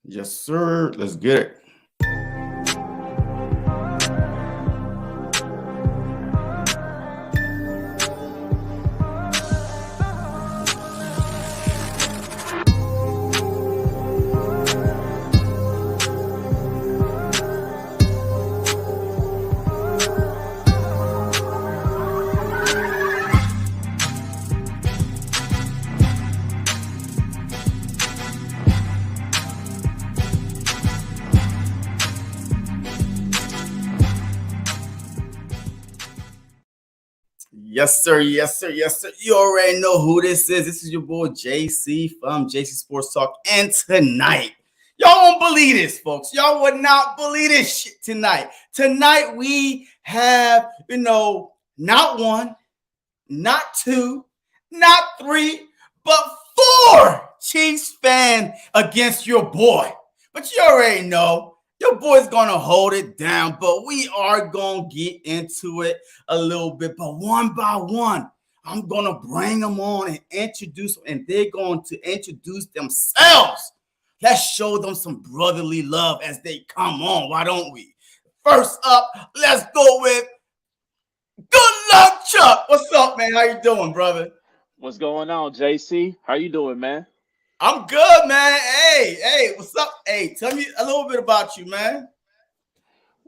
Yes, sir. Let's get it. Yes, sir. Yes, sir. Yes, sir. You already know who this is. This is your boy JC from JC Sports Talk. And tonight, y'all won't believe this, folks. Y'all would not believe this shit tonight. Tonight, we have, not one, not two, not three, but four Chiefs fans against your boy. But you already know your boy's gonna hold it down, but we are gonna get into it a little bit. But one by one, I'm gonna bring them on and introduce them, and they're going to introduce themselves. Let's show them some brotherly love as they come on. Why don't we? First up, let's go with Good Luck Chuck. What's up, man? How you doing, brother? What's going on, JC? How you doing, man? I'm good, man. Hey, what's up? Hey, tell me a little bit about you, man.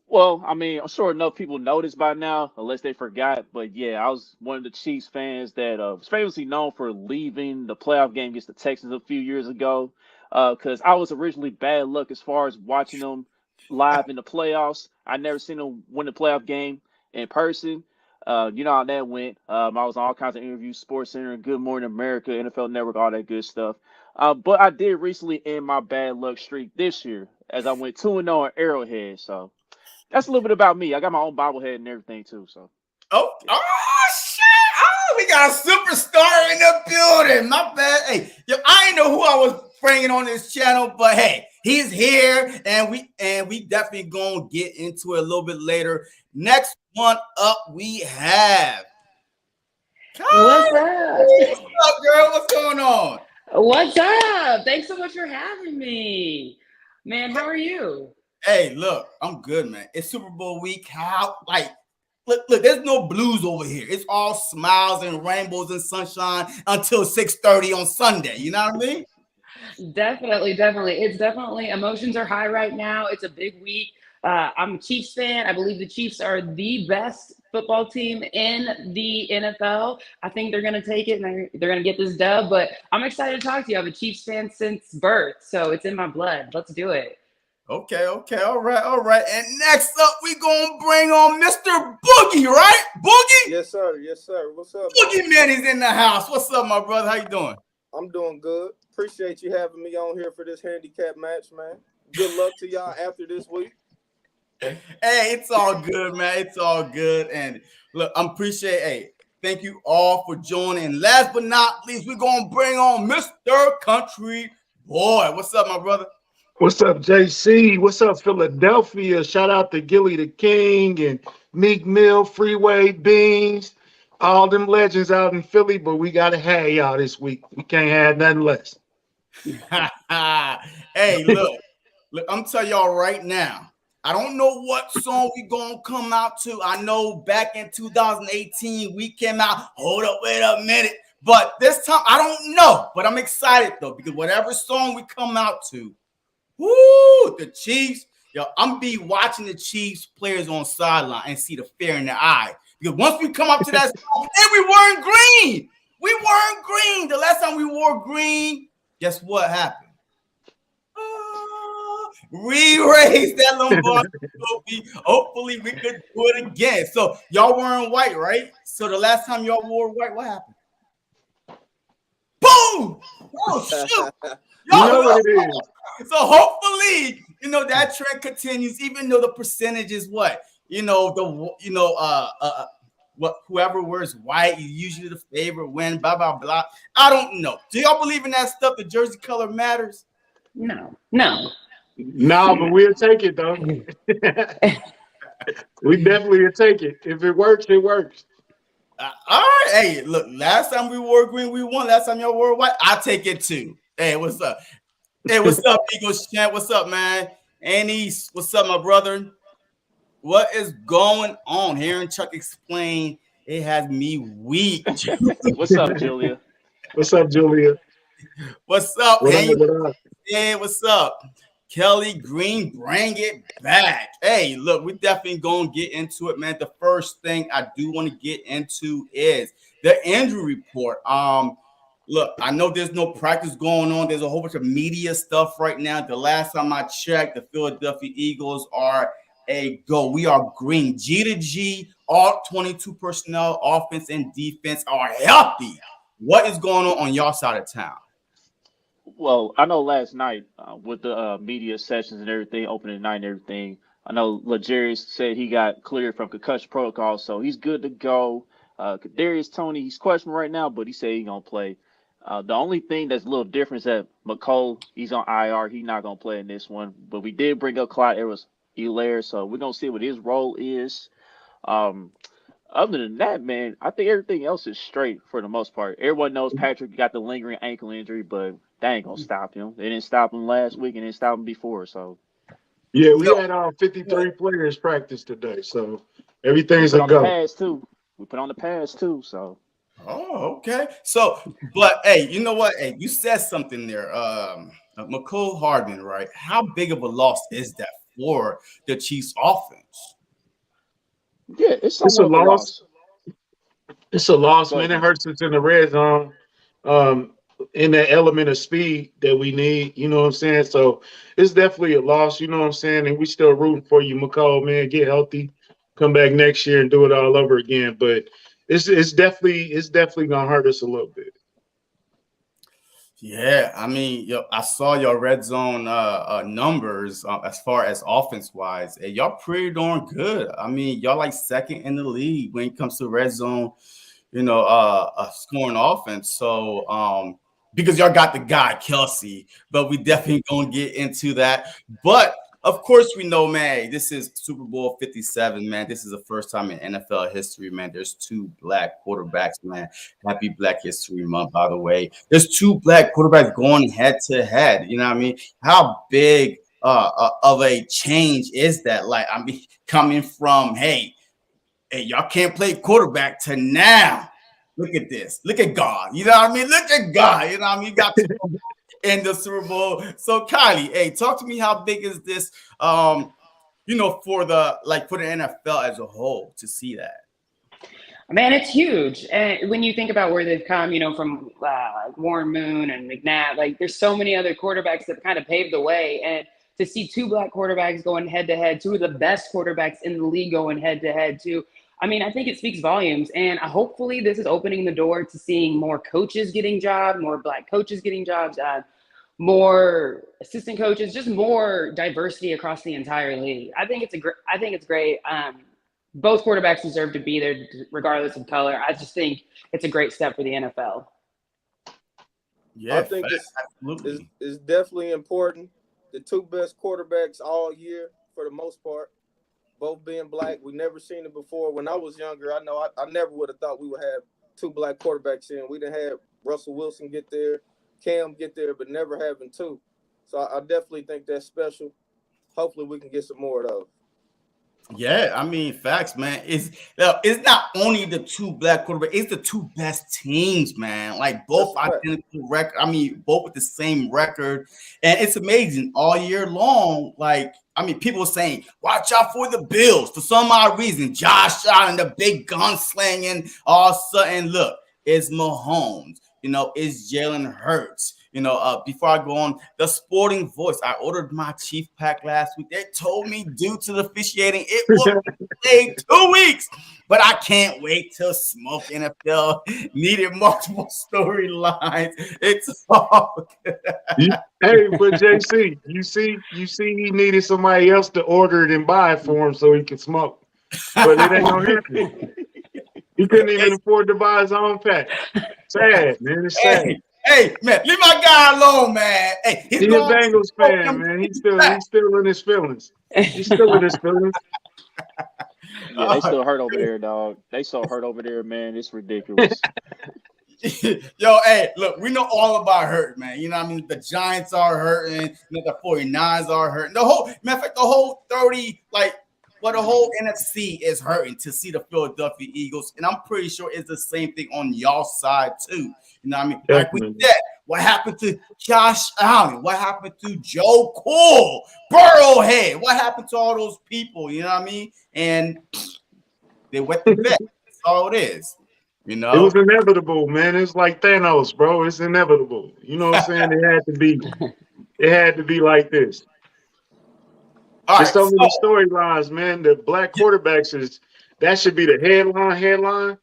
Well, I mean, I'm sure enough people know this by now, unless they forgot. But yeah, I was one of the Chiefs fans that was famously known for leaving the playoff game against the Texans a few years ago. Because I was originally bad luck as far as watching them live in the playoffs. I never seen them win the playoff game in person. You know how that went. I was on all kinds of interviews, Sports Center, Good Morning America, NFL Network, all that good stuff. But I did recently end my bad luck streak this year as I went 2-0 at Arrowhead. So that's a little bit about me. I got my own bobblehead and everything too. So Shit! Oh, we got a superstar in the building. My bad. Hey, yo, I didn't know who I was bringing on this channel, but hey, he's here, and we definitely gonna get into it a little bit later. Next one up, we have. What's Kai. up? What's up, girl? What's going on? What's up? Thanks so much for having me. Man, how are you? Hey, look, I'm good, man. It's Super Bowl week. Look, there's no blues over here. It's all smiles and rainbows and sunshine until 6:30 on Sunday. You know what I mean? Definitely. It's definitely emotions are high right now. It's a big week. I'm a Chiefs fan. I believe the Chiefs are the best football team in the NFL. I think they're going to take it and they're going to get this dub. But I'm excited to talk to you. I'm a Chiefs fan since birth, so it's in my blood. Let's do it. Okay, all right. And next up, we gonna bring on Mr. Boogie, right? Boogie? Yes, sir. What's up? Boogie Man is in the house. What's up, my brother? How you doing? I'm doing good. Appreciate you having me on here for this handicap match, man. Good luck to y'all after this week. Hey, it's all good, man. It's all good. And look, thank you all for joining. And last but not least, we're gonna bring on Mr. Country Boy. What's up, my brother? What's up, JC? What's up, Philadelphia? Shout out to Gilly the King and Meek Mill, Freeway Beans, all them legends out in Philly, but we got to have y'all this week. We can't have nothing less. Hey, look, I'm telling y'all right now, I don't know what song we gonna come out to. I know back in 2018, we came out, hold up, wait a minute. But this time, I don't know. But I'm excited, though, because whatever song we come out to, woo, the Chiefs. Yo, I'm be watching the Chiefs players on sideline and see the fear in their eye. Because once we come up to that song, and we weren't green. We weren't green. The last time we wore green, guess what happened? We raised that Lombardi trophy. Hopefully, we could do it again. So y'all wearing white, right? So the last time y'all wore white, what happened? Boom! Oh shoot! You know what it is. So hopefully, that trend continues, even though the percentage is what what whoever wears white is usually the favorite win. Blah blah blah. I don't know. Do y'all believe in that stuff? The jersey color matters? No. No, but we'll take it though. We definitely will take it. If it works, it works. All right. Hey, look, last time we wore green, we won. Last time y'all wore white, I take it too. Hey, what's up? Hey, what's up, Eagles champ? What's up, man? Annie's, what's up, my brother? What is going on? Hearing Chuck explain, it has me weak. What's up, Julia? What's up, Julia? What's up, What up? Hank? What up? Hey, what's up? Kelly Green, bring it back. Hey, look, we definitely gonna get into it, man. The first thing I do want to get into is the injury report. Look, I know there's no practice going on. There's a whole bunch of media stuff right now. The last time I checked, the Philadelphia Eagles are a go. We are green. G to G, all 22 personnel, offense and defense are healthy. What is going on y'all side of town? Well, I know last night with the media sessions and everything, opening night and everything, I know Legarius said he got cleared from concussion protocol, so he's good to go. Kadarius Toney, he's questionable right now, but he said he's gonna play. The only thing that's a little different is that McCole, he's on IR. He's not going to play in this one. But we did bring up Clyde Edwards-Helaire, so we're going to see what his role is. Other than that, man, I think everything else is straight for the most part. Everyone knows Patrick got the lingering ankle injury, but that ain't going to stop him. They didn't stop him last week and didn't stop him before. So Yeah, we had 53 players practice today, so everything's a on the go. pads, too. We put on the pads, too, so. Oh, okay. So, but hey, you know what? Hey, you said something there. McCole Hardman, right? How big of a loss is that for the Chiefs offense? Yeah, it's It's a somewhat of a loss. loss. It's a loss, Go man. ahead, It hurts us in the red zone. In that element of speed that we need, you know what I'm saying? So it's definitely a loss, you know what I'm saying? And we still rooting for you, McCall, man. Get healthy, come back next year and do it all over again. But it's definitely gonna hurt us a little bit. Yeah, I mean, I saw your red zone numbers as far as offense wise. And y'all pretty darn good. I mean, y'all like second in the league when it comes to red zone, scoring offense. So because y'all got the guy Kelsey, but we definitely gonna get into that. But of course, we know, man, this is Super Bowl 57, man. This is the first time in NFL history, man. There's two black quarterbacks, man. Happy Black History Month, by the way. There's two black quarterbacks going head to head. You know what I mean? How big of a change is that? Like, I mean, coming from, hey, y'all can't play quarterback to now. Look at this. Look at God. You know what I mean? Look at God. You know what I mean? You got in the Super Bowl. So Kylie, hey, talk to me. How big is this? For the NFL as a whole to see that. Man, it's huge. And when you think about where they've come, from Warren Moon and McNabb, like there's so many other quarterbacks that kind of paved the way. And to see two black quarterbacks going head to head, two of the best quarterbacks in the league going head to head too. I mean, I think it speaks volumes. And hopefully this is opening the door to seeing more coaches getting jobs, more black coaches getting jobs, more assistant coaches, just more diversity across the entire league. I think it's great. Both quarterbacks deserve to be there regardless of color. I just think it's a great step for the NFL. Yeah, I think it's definitely important. The two best quarterbacks all year, for the most part, both being black. We never seen it before. When I was younger, I know I never would have thought we would have two black quarterbacks in. We didn't have Russell Wilson get there, Cam get there, but never having two. So I definitely think that's special. Hopefully we can get some more of those. Yeah, I mean, facts, man. It's not only the two black quarterbacks, it's the two best teams, man. Like both identical record. I mean, both with the same record, and it's amazing all year long. Like, I mean, people are saying, "Watch out for the Bills." For some odd reason, Josh Allen, the big gunslinging, all of a sudden, look, it's Mahomes. It's Jalen Hurts. Before I go on, the Sporting Voice, I ordered my Chief pack last week. They told me due to the officiating, it will take 2 weeks. But I can't wait till Smoke NFL needed multiple storylines. It's all good. Hey, but JC, you see, he needed somebody else to order it and buy it for him so he can smoke. But it ain't gonna happen. He couldn't even afford to buy his own pack. Sad, man. It's sad. Hey, man, leave my guy alone, man. Hey, he's a Bengals fan, man. He's still in his feelings. He's still in his feelings. Yeah, they still hurt over there, dog. They so hurt over there, man. It's ridiculous. Yo, hey, look, we know all about hurt, man. You know what I mean? The Giants are hurting, the 49ers are hurting. The whole matter of fact, the whole 30, the whole NFC is hurting to see the Philadelphia Eagles. And I'm pretty sure it's the same thing on y'all side, too. You know what I mean? Definitely. Like we said, what happened to Josh Allen? What happened to Joe Cool? Burrowhead? What happened to all those people? You know what I mean? And they wet the bed. That's all it is. You know? It was inevitable, man. It's like Thanos, bro. It's inevitable. You know what I'm saying? It had to be like this. All There's right, so many storylines, man. The black quarterbacks that should be the headline.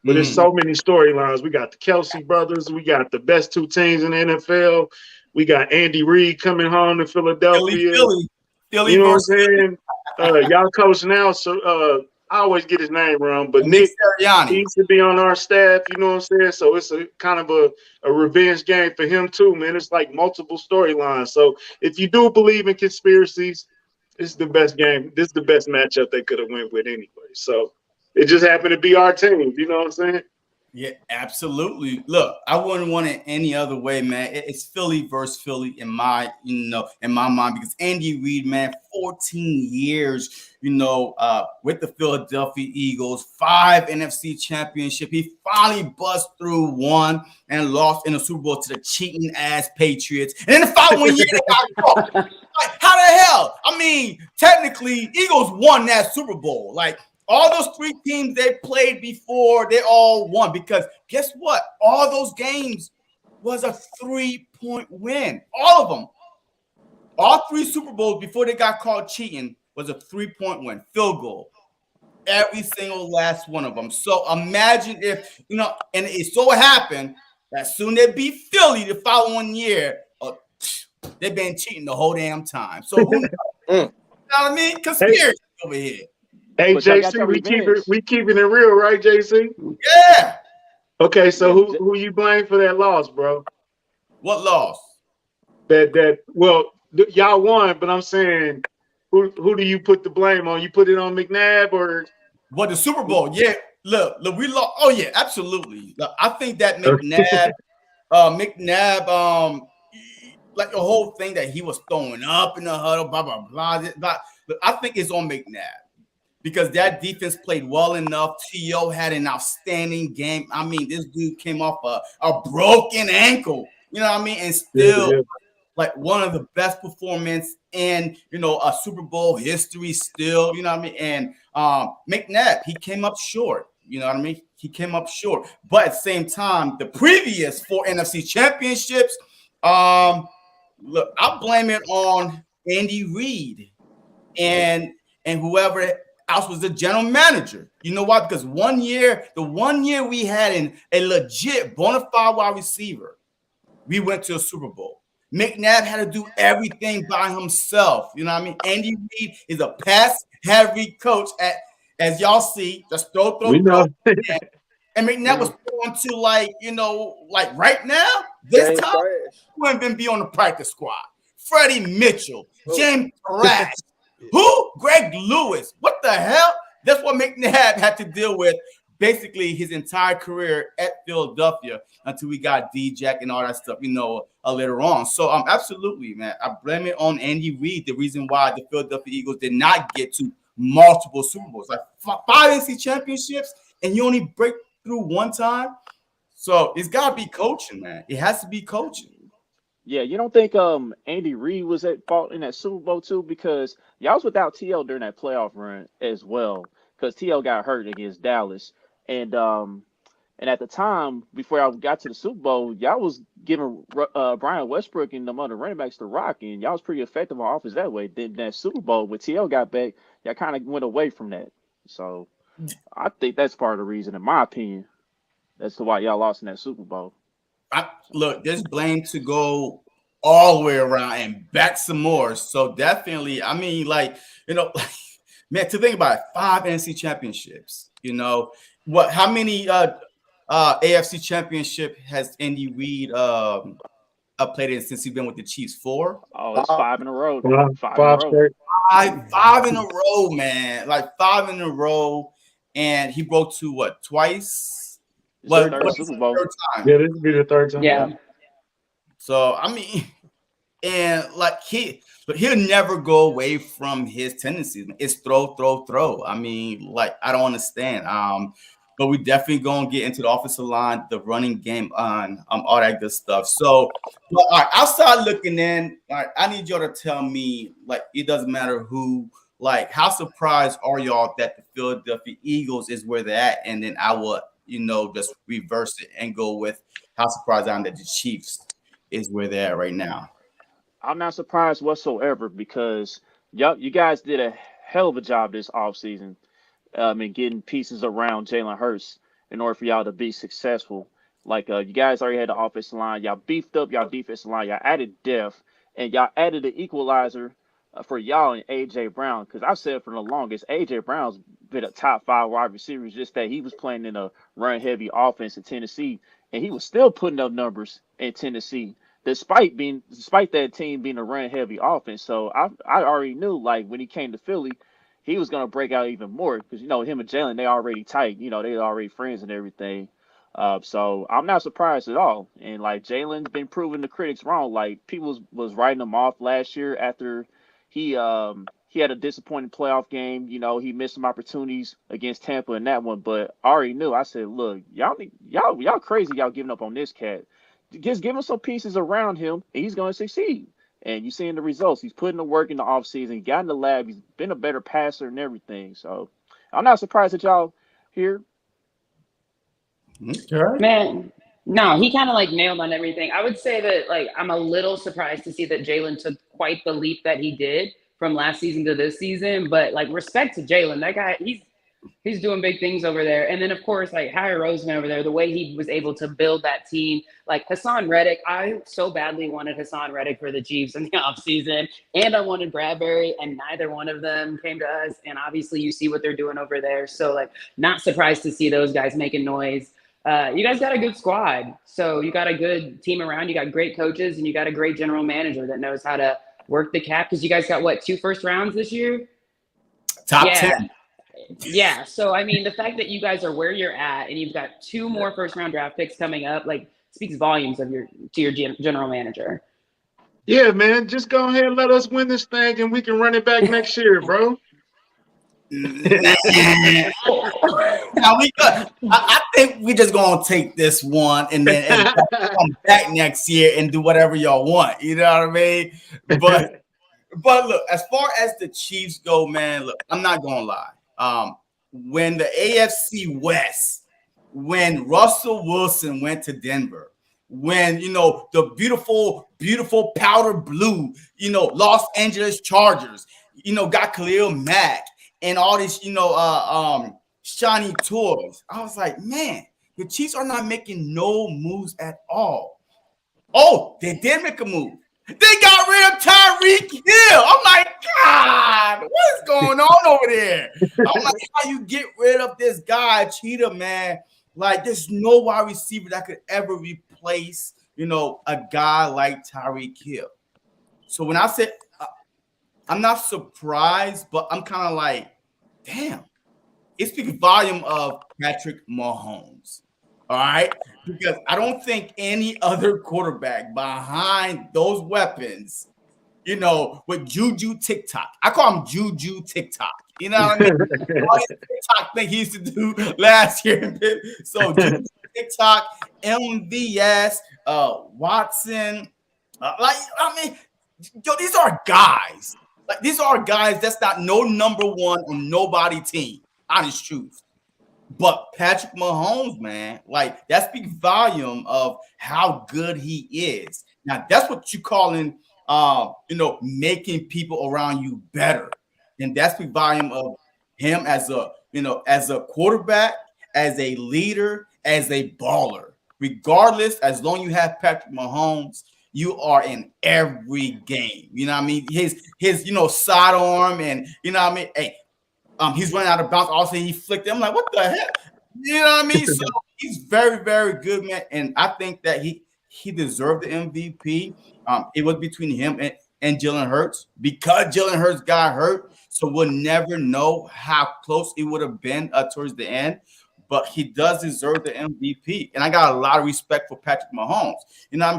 But there's so many storylines. We got the Kelsey brothers. We got the best two teams in the NFL. We got Andy Reid coming home to Philadelphia. Philly you know what I'm saying? Y'all coach now, so I always get his name wrong, but Nick needs to be on our staff. You know what I'm saying? So it's a kind of a revenge game for him too, man. It's like multiple storylines. So if you do believe in conspiracies, this is the best game. This is the best matchup they could have went with anyway. So it just happened to be our team. You know what I'm saying? Yeah, absolutely. Look, I wouldn't want it any other way, man. It's Philly versus Philly in my mind, because Andy Reid, man, 14 years, with the Philadelphia Eagles, 5 NFC championship. He finally bust through one and lost in the Super Bowl to the cheating ass Patriots. And then the following year, they got caught. Like, how the hell? I mean, technically, Eagles won that Super Bowl. Like, all those 3 teams they played before, they all won, because guess what? All those games was a 3-point win. All of them. All 3 Super Bowls before they got caught cheating was a 3-point win. Field goal. Every single last one of them. So imagine if, and it so happened that soon they beat Philly the following year. They've been cheating the whole damn time. So who knows? You know what I mean? Conspiracy over here. Hey, JC, we keeping it real, right, JC? Yeah. Okay, so who you blame for that loss, bro? What loss? Y'all won, but I'm saying, who do you put the blame on? You put it on McNabb or what, the Super Bowl? Yeah. Look, we lost. Oh yeah, absolutely. Look, I think that McNabb, like the whole thing that he was throwing up in the huddle, blah blah blah. Look, I think it's on McNabb, because that defense played well enough. T.O. had an outstanding game. I mean, this dude came off a broken ankle, you know what I mean? And still, like, one of the best performance in, a Super Bowl history still, you know what I mean? And McNabb, he came up short, you know what I mean? He came up short. But at the same time, the previous 4 NFC championships, look, I blame it on Andy Reid and whoever else was the general manager. You know why? Because the 1 year we had a legit bona fide wide receiver, we went to a Super Bowl. McNabb had to do everything by himself. You know what I mean? Andy Reid is a pass-heavy coach. As y'all see, just throw. And McNabb was throwing to, like right now, this time, wouldn't even be on the practice squad. Freddie Mitchell, James Thrash. Who? Greg Lewis. What the hell? That's what McNabb had to deal with basically his entire career at Philadelphia until we got D-Jack and all that stuff, later on. So absolutely, man. I blame it on Andy Reid, the reason why the Philadelphia Eagles did not get to multiple Super Bowls. Like 5 NFC championships, and you only break through one time. So it's got to be coaching, man. It has to be coaching. Yeah, you don't think Andy Reid was at fault in that Super Bowl too? Because y'all was without T.O. during that playoff run as well, because T.O. got hurt against Dallas. And at the time, before y'all got to the Super Bowl, y'all was giving Brian Westbrook and the other running backs the rock, and y'all was pretty effective on offense that way. Then that Super Bowl, when T.O. got back, y'all kind of went away from that. So I think that's part of the reason, in my opinion, that's why y'all lost in that Super Bowl. Look, there's blame to go all the way around and back some more. So definitely, I mean, man, to think about it, 5 NFC championships. How many AFC championship has Andy Reid played in since he's been with the Chiefs? 4? Oh, it's 5 in a row. 5 in a row, man. Like 5 in a row, and he broke to what, twice? It's his But third this is Super the Bowl. third time. Yeah, this will be the third time. Yeah. So I mean, and like but he'll never go away from his tendencies. It's throw, throw, throw. I mean, like I don't understand. But we definitely gonna get into the offensive line, the running game, on all that good stuff. So, but all right, outside looking in, all right, I need y'all to tell me, like, it doesn't matter who, like, how surprised are y'all that the Philadelphia Eagles is where they're at, and then I would, just reverse it and go with how surprised I am that the Chiefs is where they're at right now. I'm not surprised whatsoever because you guys did a hell of a job this offseason in getting pieces around Jalen Hurts in order for y'all to be successful. Like you guys already had the offensive line, y'all beefed up y'all defensive line, y'all added depth, and y'all added the equalizer for y'all and AJ Brown. Because I've said for the longest, AJ Brown's been a top 5 wide receiver. It's just that he was playing in a run heavy offense in Tennessee, and he was still putting up numbers in Tennessee. Despite that team being a run heavy offense, so I already knew like when he came to Philly, he was gonna break out even more because him and Jalen they already tight, they already friends and everything. So I'm not surprised at all. And like Jalen's been proving the critics wrong. Like people was writing him off last year after he had a disappointing playoff game. He missed some opportunities against Tampa in that one, but I already knew. I said, look, y'all crazy, y'all giving up on this cat. Just give him some pieces around him, and he's going to succeed. And you're seeing the results. He's putting the work in the offseason. He got in the lab. He's been a better passer and everything. So I'm not surprised that y'all here. Okay. Man, no, he kind of like nailed on everything. I would say that like I'm a little surprised to see that Jalen took quite the leap that he did from last season to this season. But like respect to Jalen, that guy, he's doing big things over there. And then of course, like Harry Roseman over there, the way he was able to build that team, like Hassan Reddick, I so badly wanted Hassan Reddick for the Chiefs in the offseason, and I wanted Bradbury, and neither one of them came to us. And obviously you see what they're doing over there. So like not surprised to see those guys making noise. You guys got a good squad. So you got a good team around, you got great coaches, and you got a great general manager that knows how to work the cap. Because you guys got what, 2 first rounds this year? Top 10. Yeah. So, I mean, the fact that you guys are where you're at and you've got 2 more first round draft picks coming up, like speaks volumes of your general manager. Yeah, man. Just go ahead and let us win this thing and we can run it back next year, bro. Now I think we just gonna take this one and then come back next year and do whatever y'all want. You know what I mean? But look, as far as the Chiefs go, man, look, I'm not gonna lie. When the AFC West, when Russell Wilson went to Denver, when the beautiful powder blue, Los Angeles Chargers, got Khalil Mack and all these, shiny toys. I was like, man, the Chiefs are not making no moves at all. Oh, they did make a move. They got rid of Tyreek Hill. I'm like, God, what is going on over there? I'm like, how you get rid of this guy, Cheetah, man? Like, there's no wide receiver that could ever replace, a guy like Tyreek Hill. So when I said I'm not surprised, but I'm kind of like, damn, it speaks volume of Patrick Mahomes. All right, because I don't think any other quarterback behind those weapons, with Juju TikTok. I call him Juju TikTok. You know what I mean? All his TikTok thing he used to do last year. So Juju TikTok, MVS, Watson. These are guys. Like these are guys that's not no number one on nobody team. Honest truth. But Patrick Mahomes, man, like that speaks volume of how good he is. Now that's what you calling, making people around you better, and that speaks volume of him as a quarterback, as a leader, as a baller. Regardless, as long as you have Patrick Mahomes, you are in every game. You know what I mean? His sidearm and hey. He's running out of bounds. Also, he flicked it. I'm like, what the heck? You know what I mean? So he's very, very good, man. And I think that he deserved the MVP. It was between him and Jalen Hurts because Jalen Hurts got hurt. So we'll never know how close it would have been towards the end. but he does deserve the MVP. And I got a lot of respect for Patrick Mahomes. You know,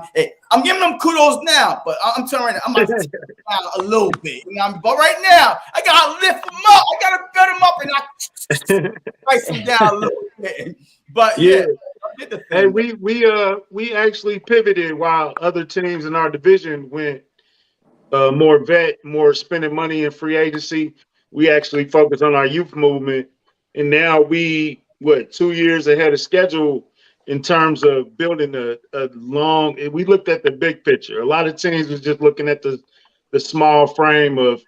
I'm giving him kudos now, but I'm telling you right now, I'm about to take him down a little bit. You know, but right now, I gotta lift him up. I gotta build him up, and I price him down a little bit. But yeah. Hey, we actually pivoted while other teams in our division went more vet, more spending money in free agency. We actually focused on our youth movement, and now 2 years ahead of schedule in terms of building a long. We looked at the big picture. A lot of teams was just looking at the small frame of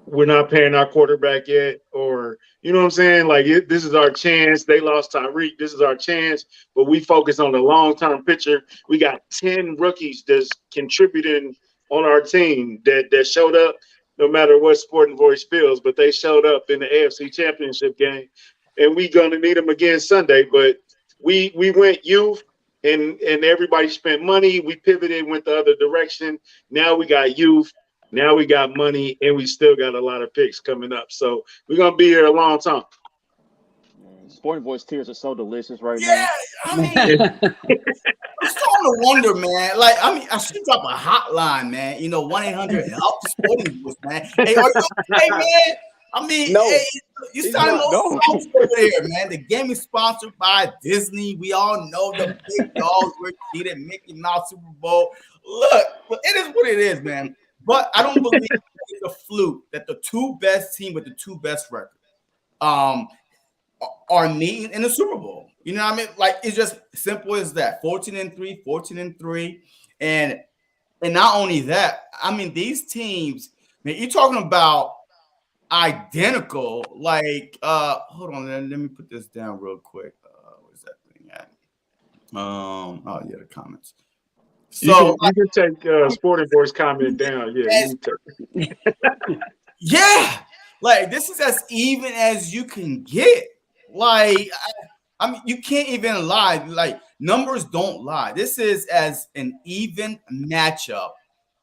we're not paying our quarterback yet, or you know what I'm saying? Like this is our chance. They lost Tyreek. This is our chance, but we focus on the long-term picture. We got 10 rookies that's contributing on our team that showed up no matter what Sporting Voice feels, but they showed up in the AFC Championship game, and we gonna need them again Sunday. But we went youth, and everybody spent money. We pivoted, went the other direction. Now we got youth. Now we got money, and we still got a lot of picks coming up. So we're gonna be here a long time. Sporting Voice tears are so delicious right now. Yeah, I mean, I'm starting to wonder, man. Like, I mean, I should drop a hotline, man. You know, 1-800-HELP Sporting Voice, man. Hey, are you okay, man? I mean, No, hey, you sound a little soft over there, man. The game is sponsored by Disney. We all know the big dogs were cheated, Mickey Mouse Super Bowl. Look, it is what it is, man. But I don't believe it's a fluke that the two best team with the two best records are meeting in the Super Bowl. You know what I mean? Like, it's just simple as that. 14-3, 14-3. And not only that, I mean, these teams, man, you're talking about identical, like hold on, let me put this down real quick. Where's that thing at? Oh yeah, the comments. So you can take Sporting Voice comment down. Yeah, yeah, like this is as even as you can get. Like I mean, you can't even lie. Like numbers don't lie. This is as an even matchup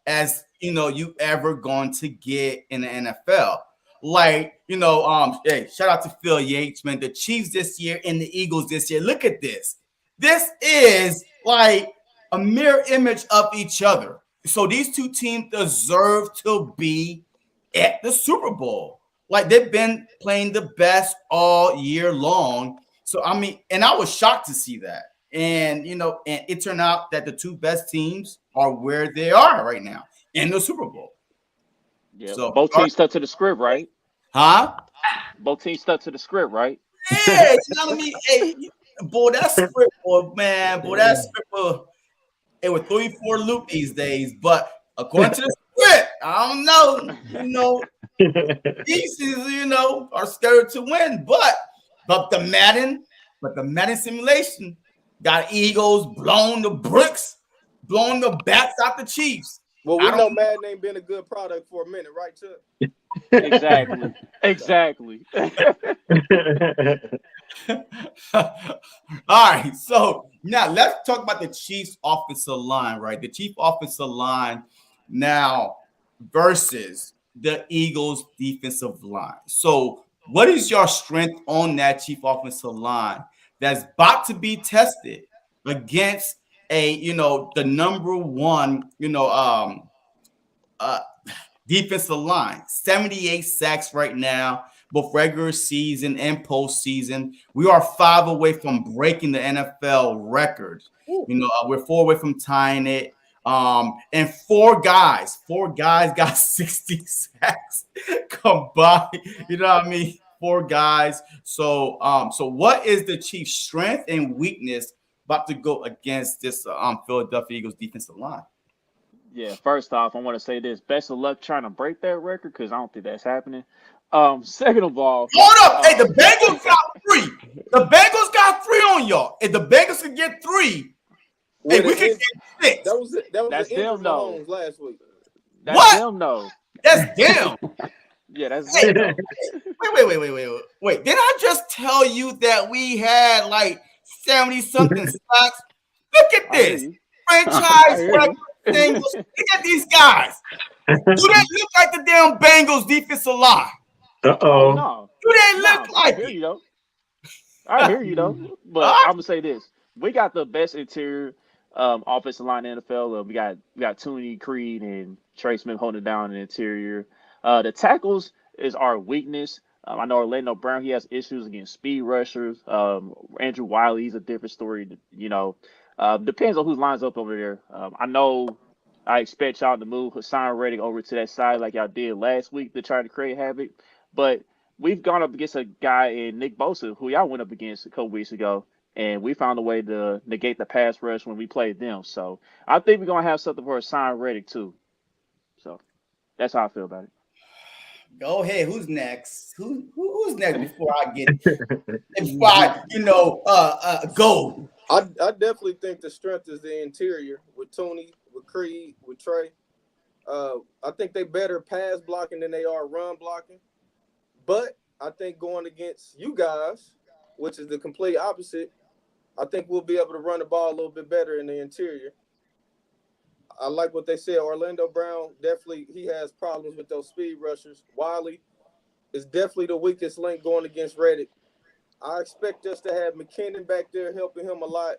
as you ever going to get in the NFL. Like, hey, shout out to Phil Yates, man. The Chiefs this year and the Eagles this year. Look at this. This is like a mirror image of each other. So these two teams deserve to be at the Super Bowl. Like they've been playing the best all year long. So I mean, and I was shocked to see that. And and it turned out that the two best teams are where they are right now in the Super Bowl. Yeah, so both teams stuck to the script, right? Huh? Both teams stuck to the script, right? Yeah, you know what I mean? Hey, boy, that script, man, that script, it was 3-4 loop these days. But according to the script, I don't know. Pieces, are scared to win. But the Madden simulation got Eagles blowing the backs out the Chiefs. Well, we know Madden ain't been a good product for a minute, right, Chuck? Exactly. All right, so now let's talk about the Chiefs offensive line, right? The Chiefs offensive line now versus the Eagles defensive line. So what is your strength on that Chiefs offensive line that's about to be tested against the number one, defensive line? 78 sacks right now, both regular season and postseason. We are 5 away from breaking the NFL record. We're 4 away from tying it. And four guys got 60 sacks combined. You know what I mean? 4 guys. So what is the Chiefs' strength and weakness about to go against this Philadelphia Eagles defensive line? Yeah, first off, I want to say this. Best of luck trying to break that record because I don't think that's happening. Second of all, hold up. Hey, the Bengals got 3. The Bengals got 3 on y'all. If the Bengals can get 3, hey, we can get 6. That's them though. Last week. That's what? Them though. That's them. Yeah, that's them. Though. Wait. Did I just tell you that we had like 70-something sacks? Look at this franchise record. Bengals. Look at these guys. Do they look like the damn Bengals defensive line? Uh-oh. No. Do they look like it? I hear you though, All but I'm gonna say this: we got the best interior offensive line in the NFL. We got Tooney, Creed, and Trey Smith holding it down in the interior. The tackles is our weakness. I know Orlando Brown, he has issues against speed rushers. Andrew Wiley, he's a different story. Depends on who lines up over there. I know I expect y'all to move Hassan Reddick over to that side like y'all did last week to try to create havoc, but we've gone up against a guy in Nick Bosa who y'all went up against a couple weeks ago, and we found a way to negate the pass rush when we played them. So I think we're gonna have something for Hassan Reddick too. So that's how I feel about it. Go ahead. Who's next? Who's next before I get before I go? I definitely think the strength is the interior with Tony, with Creed, with Trey. I think they better pass blocking than they are run blocking. But I think going against you guys, which is the complete opposite, I think we'll be able to run the ball a little bit better in the interior. I like what they said. Orlando Brown, definitely, he has problems with those speed rushers. Wiley is definitely the weakest link going against Reddick. I expect us to have McKinnon back there helping him a lot.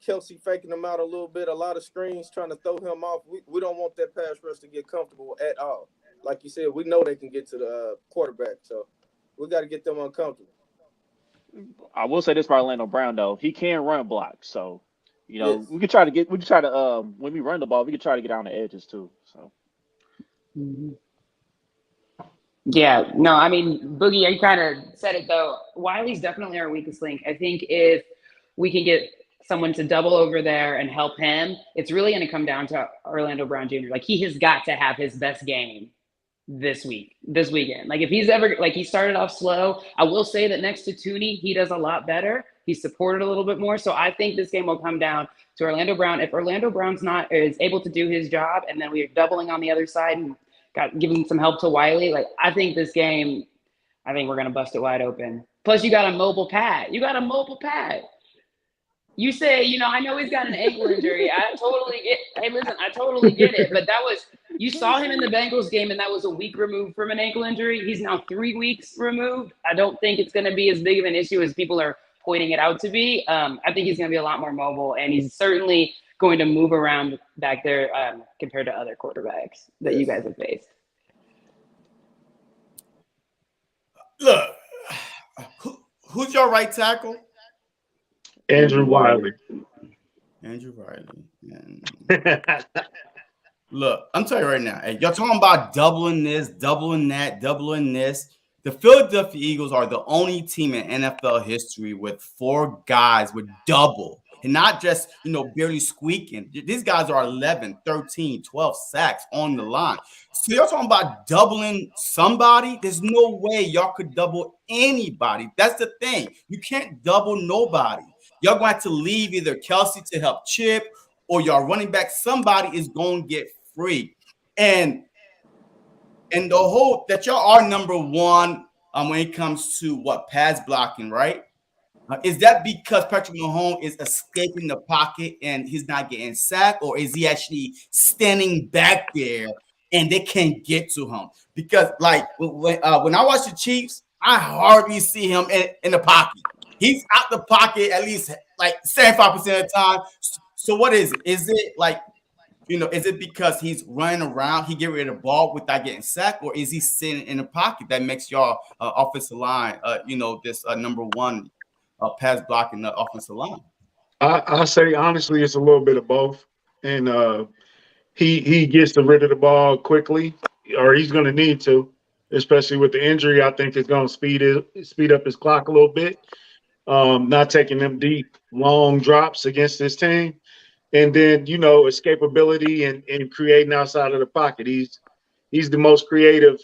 Kelsey faking him out a little bit, a lot of screens trying to throw him off. We don't want that pass rush to get comfortable at all. Like you said, we know they can get to the quarterback, so we got to get them uncomfortable. I will say this for Orlando Brown though, he can run block, so Yes. we could try to when we run the ball, we could try to get on the edges too. So Mhm. Yeah, no, I mean, Boogie, you kind of said it though. Wiley's definitely our weakest link. I think if we can get someone to double over there and help him, it's really going to come down to Orlando Brown Jr. Like he has got to have his best game this weekend. Like if he's ever like he started off slow, I will say that next to Tooney, he does a lot better. He's supported a little bit more. So I think this game will come down to Orlando Brown. If Orlando Brown's not is able to do his job, and then we're doubling on the other side and giving some help to Wiley, like I think this game, I think we're gonna bust it wide open. Plus, you got a mobile pad. You got a mobile pad. You say, I know he's got an ankle injury. I totally get. Hey, listen, I totally get it. But you saw him in the Bengals game, and that was a week removed from an ankle injury. He's now 3 weeks removed. I don't think it's going to be as big of an issue as people are pointing it out to be. I think he's going to be a lot more mobile, and he's certainly going to move around back there compared to other quarterbacks that you guys have faced. Look, who's your right tackle? Andrew Wiley. Andrew Wiley. Look, I'm telling you right now, y'all talking about doubling this, doubling that, doubling this. The Philadelphia Eagles are the only team in NFL history with 4 guys with double. And not just, barely squeaking. These guys are 11, 13, 12 sacks on the line. So y'all talking about doubling somebody? There's no way y'all could double anybody. That's the thing. You can't double nobody. Y'all going to have to leave either Kelsey to help Chip or y'all running back. Somebody is going to get free. And the whole that y'all are number one when it comes to pass blocking, right? Is that because Patrick Mahomes is escaping the pocket and he's not getting sacked, or is he actually standing back there and they can't get to him? Because when I watch the Chiefs, I hardly see him in the pocket. He's out the pocket at least 75% of the time. So what is it? Is it is it because he's running around, he get rid of the ball without getting sacked, or is he sitting in the pocket that makes y'all offensive line, this number one pass blocking the offensive line? I say honestly, it's a little bit of both, and he gets rid of the ball quickly, or he's going to need to, especially with the injury. I think it's going to speed up his clock a little bit. Not taking them deep, long drops against this team. And then, escapability and creating outside of the pocket. He's the most creative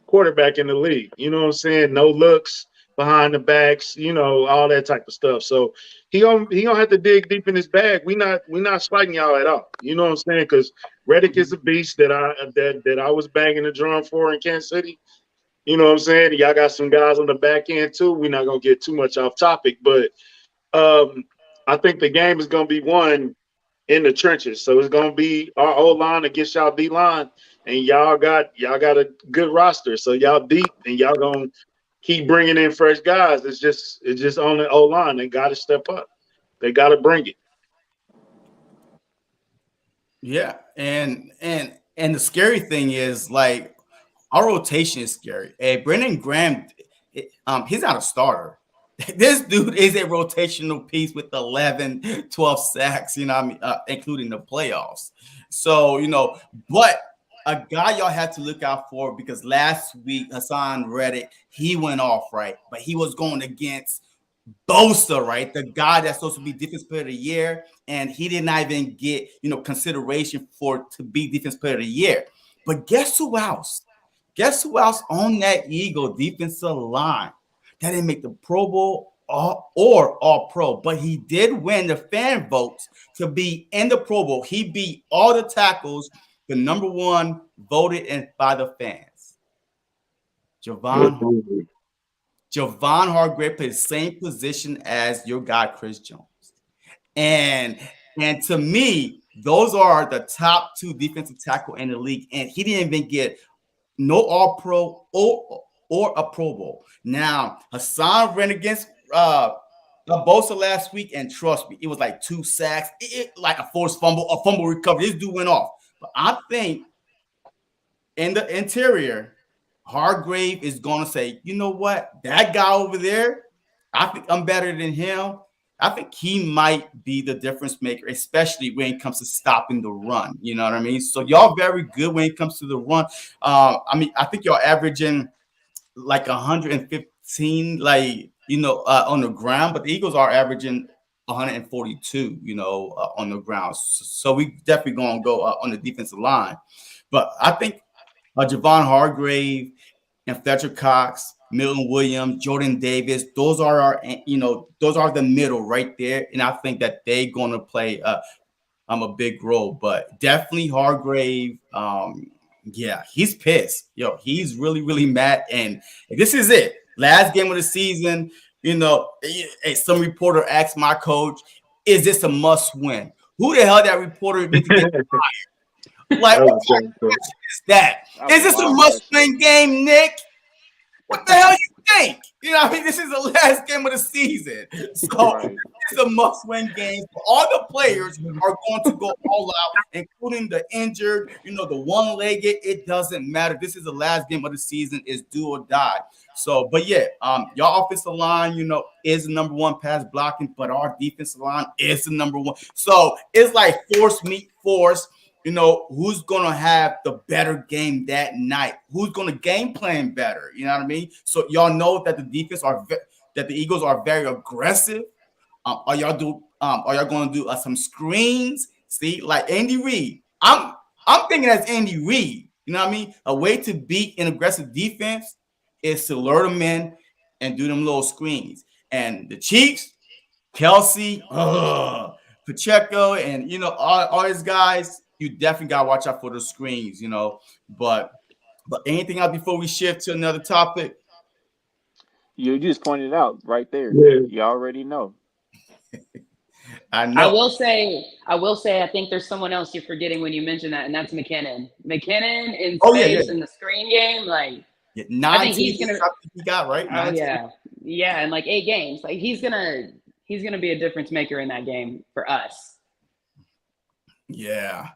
quarterback in the league. You know what I'm saying? No looks behind the backs, all that type of stuff. So he gonna have to dig deep in his bag. We not spiking y'all at all. You know what I'm saying? Because Reddick is a beast that I was banging the drum for in Kansas City. You know what I'm saying? Y'all got some guys on the back end too. We're not gonna get too much off topic, but I think the game is gonna be won in the trenches. So it's gonna be our O line against y'all D line, and y'all got a good roster. So y'all deep, and y'all gonna keep bringing in fresh guys. It's just on the O line. They got to step up. They got to bring it. Yeah, and the scary thing is like our rotation is scary. Hey, Brendan Graham, he's not a starter. This dude is a rotational piece with 11, 12 sacks, you know what I mean, including the playoffs. So, but a guy y'all have to look out for because last week, Hassan Reddick, he went off, right? But he was going against Bosa, right? The guy that's supposed to be defense player of the year, and he did not even get consideration for to be defense player of the year. But guess who else? Guess who else on that Eagle defensive line that didn't make the Pro Bowl or All Pro, but he did win the fan votes to be in the Pro Bowl. He beat all the tackles, the number one voted in by the fans. Javon Hargrave played the same position as your guy Chris Jones. And to me, those are the top two defensive tackle in the league. And he didn't even get no All Pro or a Pro Bowl. Now, Hassan ran against Bosa last week, and trust me, it was like 2 sacks, like a forced fumble, a fumble recovery. This dude went off. But I think in the interior, Hargrave is going to say, you know what? That guy over there, I think I'm better than him. I think he might be the difference maker, especially when it comes to stopping the run. You know what I mean? So y'all very good when it comes to the run. I think y'all averaging like 115, on the ground, but the Eagles are averaging 142, on the ground. So we definitely going to go on the defensive line. But I think Javon Hargrave and Fletcher Cox, Milton Williams, Jordan Davis, those are those are the middle right there. And I think that they're going to play a big role. But definitely Hargrave, yeah, he's pissed. He's really, really mad. And this is it. Last game of the season, some reporter asked my coach, is this a must win? Who the hell that reporter needs to get fired? Like, what kind of question is that? Is this a must-win game, Nick? What the hell you think? This is the last game of the season. So it's a must-win game. All the players are going to go all out, including the injured, the one-legged. It doesn't matter. This is the last game of the season. It's do or die. So, but yeah, your offensive line, is the number one pass blocking, but our defensive line is the number one. So it's like force meet force. Who's going to have the better game that night? Who's going to game plan better? You know what I mean? So y'all know that that the Eagles are very aggressive. Are y'all going to do some screens? See, like Andy Reid. I'm thinking that's Andy Reid. You know what I mean? A way to beat an aggressive defense is to lure them in and do them little screens. And the Chiefs, Kelsey, Pacheco, and all these guys. You definitely gotta watch out for the screens, But anything else before we shift to another topic? You just pointed it out right there. Yeah. You already know. I know. I will say, I think there's someone else you're forgetting when you mention that, and that's McKinnon. McKinnon in space in the screen game, like 19, I think he's gonna. He got right. 19. Oh yeah, in like 8 games, like he's gonna be a difference maker in that game for us. Yeah,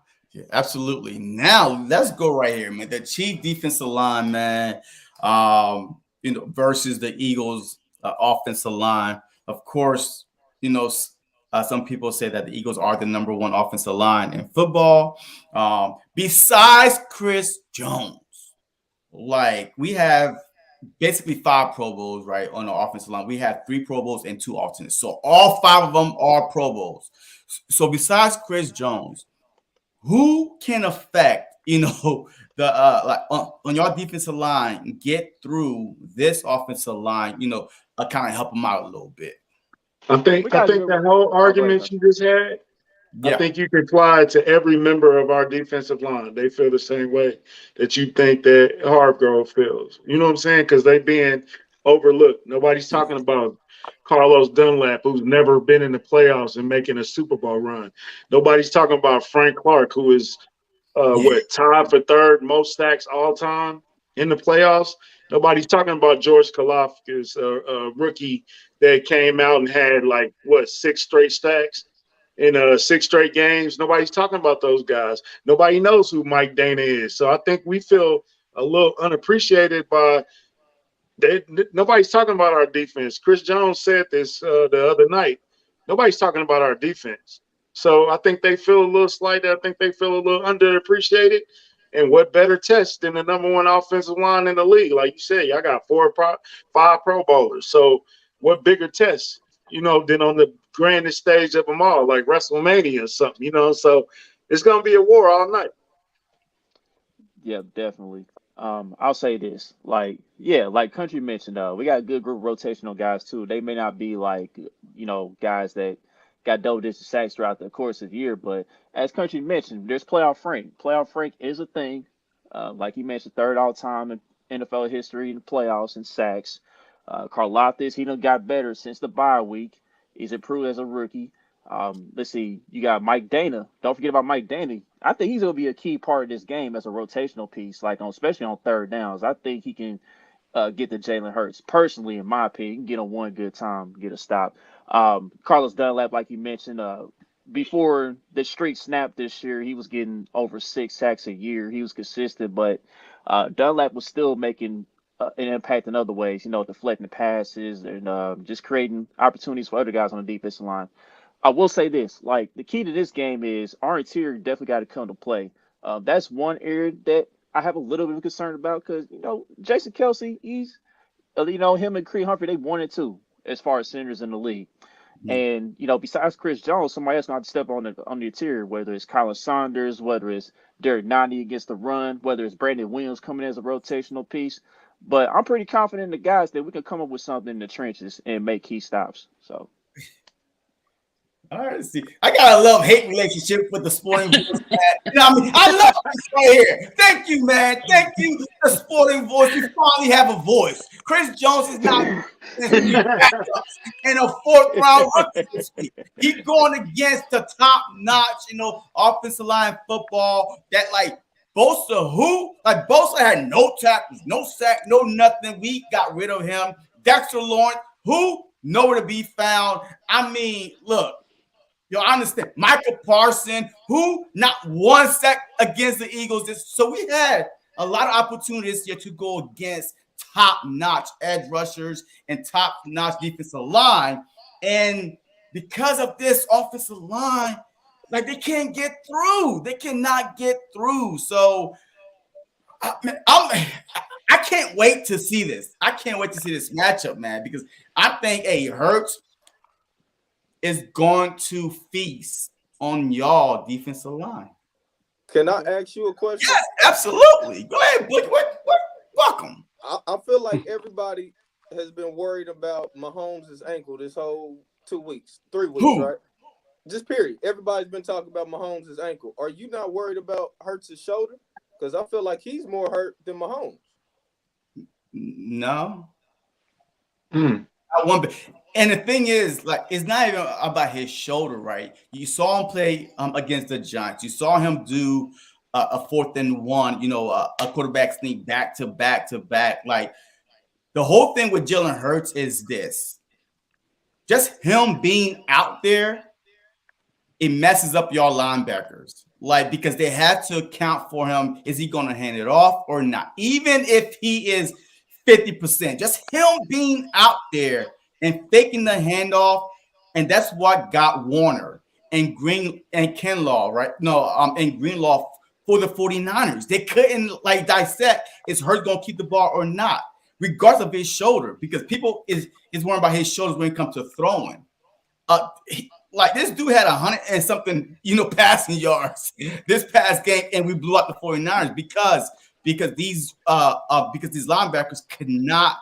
absolutely. Now let's go right here, man. The Chief defensive line, man. Versus the Eagles offensive line. Of course, some people say that the Eagles are the number one offensive line in football. Besides Chris Jones, like we have basically 5 Pro Bowls, right, on the offensive line. We have 3 Pro Bowls and 2 alternates. So all 5 of them are Pro Bowls. So besides Chris Jones, who can affect, the on your defensive line, get through this offensive line, kind of help them out a little bit? I think that whole argument you just had, Yeah. I think you can apply it to every member of our defensive line. They feel the same way that you think that Hargrove feels. You know what I'm saying? Because they being overlooked. Nobody's talking about Carlos Dunlap, who's never been in the playoffs and making a Super Bowl run. Nobody's talking about Frank Clark, who is tied for 3rd most sacks all time in the playoffs. Nobody's talking about George Karlaftis, a rookie that came out and had like what 6 straight stacks in 6 straight games. Nobody's talking about those guys. Nobody knows who Mike Dana is. So I think we feel a little unappreciated by nobody's talking about our defense. Chris Jones said this the other night. Nobody's talking about our defense. So I think they feel a little slighted. I think they feel a little underappreciated. And what better test than the #1 offensive line in the league? Like you said, y'all got 5 Pro Bowlers. So what bigger test, than on the grandest stage of them all, like WrestleMania or something, So it's going to be a war all night. Yeah, definitely. I'll say this, like Country mentioned, we got a good group of rotational guys too. They may not be like, guys that got double-digit sacks throughout the course of the year, but as Country mentioned, there's playoff Frank. Playoff Frank is a thing. Like he mentioned, third all-time in NFL history in the playoffs and sacks. Karlaftis, he done got better since the bye week. He's improved as a rookie. Let's see, you got Mike Dana. Don't forget about Mike Dana. I think he's going to be a key part of this game as a rotational piece, especially on third downs. I think he can get to Jalen Hurts. Personally, in my opinion, he can get on one good time, get a stop. Carlos Dunlap, like you mentioned, before the streak snapped this year, he was getting over 6 sacks a year. He was consistent, but Dunlap was still making an impact in other ways, deflecting the passes and just creating opportunities for other guys on the defensive line. I will say this, the key to this game is our interior definitely got to come to play. That's one area that I have a little bit of concern about because, Jason Kelsey, he's, him and Creed Humphrey, they 1 and 2 as far as centers in the league. And, besides Chris Jones, somebody else going to have to step on the interior, whether it's Colin Saunders, whether it's Derek Nani against the run, whether it's Brandon Williams coming as a rotational piece. But I'm pretty confident in the guys that we can come up with something in the trenches and make key stops. So. All right, see, I got a love-hate relationship with the Sporting Voice, man. I love this right here. Thank you, man. Thank you, the Sporting Voice. You finally have a voice. Chris Jones is not in a 4th-round rookie this week. He's going against the top-notch, offensive line football that, Bosa, Bosa had no tackles, no sack, no nothing. We got rid of him. Dexter Lawrence, who nowhere to be found. I mean, look. I understand. Michael Parsons, who not 1 sack against the Eagles. So we had a lot of opportunities here to go against top-notch edge rushers and top-notch defensive line. And because of this offensive line, they can't get through. They cannot get through. So I can't wait to see this. I can't wait to see this matchup, man, because I think, Hurts is going to feast on y'all defensive line. Can I ask you a question? Yes, absolutely. Go ahead, Blake. Welcome. I feel like everybody has been worried about Mahomes' ankle this whole 2 weeks, 3 weeks, right? Just period. Everybody's been talking about Mahomes' ankle. Are you not worried about Hurts' shoulder? Because I feel like he's more hurt than Mahomes. No. I wonder. And the thing is, it's not even about his shoulder, right? You saw him play against the Giants. You saw him do a 4th and 1, a quarterback sneak back to back to back. The whole thing with Jalen Hurts is this. Just him being out there, it messes up y'all linebackers. Because they have to account for him. Is he going to hand it off or not? Even if he is 50%, just him being out there and faking the handoff, and that's what got Warner and Kinlaw, right? No, and Greenlaw for the 49ers. They couldn't dissect is Hurts gonna keep the ball or not, regardless of his shoulder, because people is worried about his shoulders when it comes to throwing. This dude had 100 and something, passing yards this past game, and we blew out the 49ers because these linebackers could not.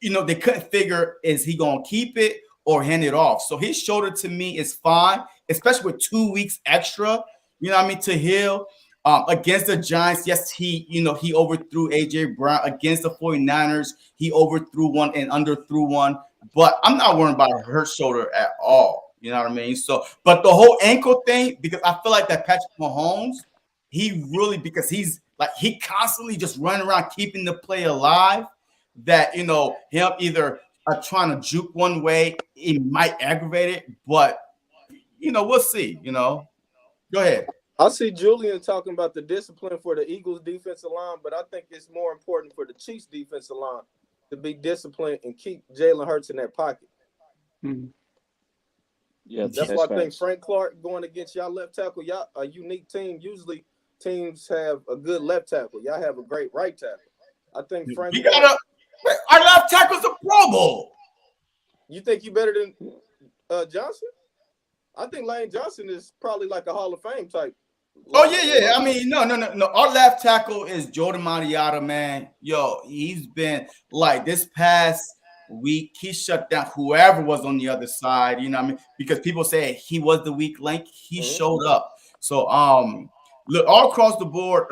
They couldn't figure, is he going to keep it or hand it off? So his shoulder to me is fine, especially with 2 weeks extra, to heal. Against the Giants, yes, he overthrew A.J. Brown. Against the 49ers, he overthrew one and underthrew one. But I'm not worried about her shoulder at all. You know what I mean? So, but the whole ankle thing, because I feel like that Patrick Mahomes, he really, because he's like he constantly just running around keeping the play alive. That him either trying to juke one way, it might aggravate it, but we'll see. Go ahead. I see Julian talking about the discipline for the Eagles defensive line, but I think it's more important for the Chiefs defensive line to be disciplined and keep Jalen Hurts in that pocket. Mm-hmm. Yeah, that's why I think Frank Clark going against y'all left tackle. Y'all a unique team. Usually teams have a good left tackle. Y'all have a great right tackle. I think Frank Clark. Our left tackle's a Pro Bowl. You think you better than Johnson? I think Lane Johnson is probably like a Hall of Fame type. Oh, yeah. I mean, no. Our left tackle is Jordan Mailata, man. Yo, he's been like this past week, he shut down whoever was on the other side. You know what I mean? Because people say he was the weak link. He showed up. So, look, all across the board,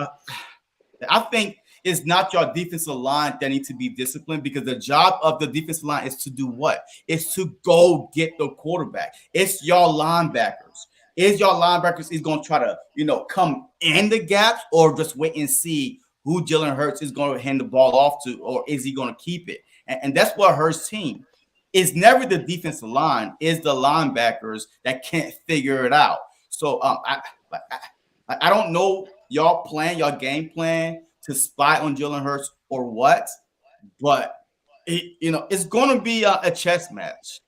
I think it's not your defensive line that need to be disciplined, because the job of the defensive line is to do what? It's to go get the quarterback. It's your linebackers. Is your linebackers is going to try to, come in the gaps, or just wait and see who Jalen Hurts is going to hand the ball off to, or is he going to keep it? And that's what Hurts' team is. Never the defensive line, is the linebackers that can't figure it out. So I don't know y'all game plan to spy on Jalen Hurts or what, but it's going to be a chess match.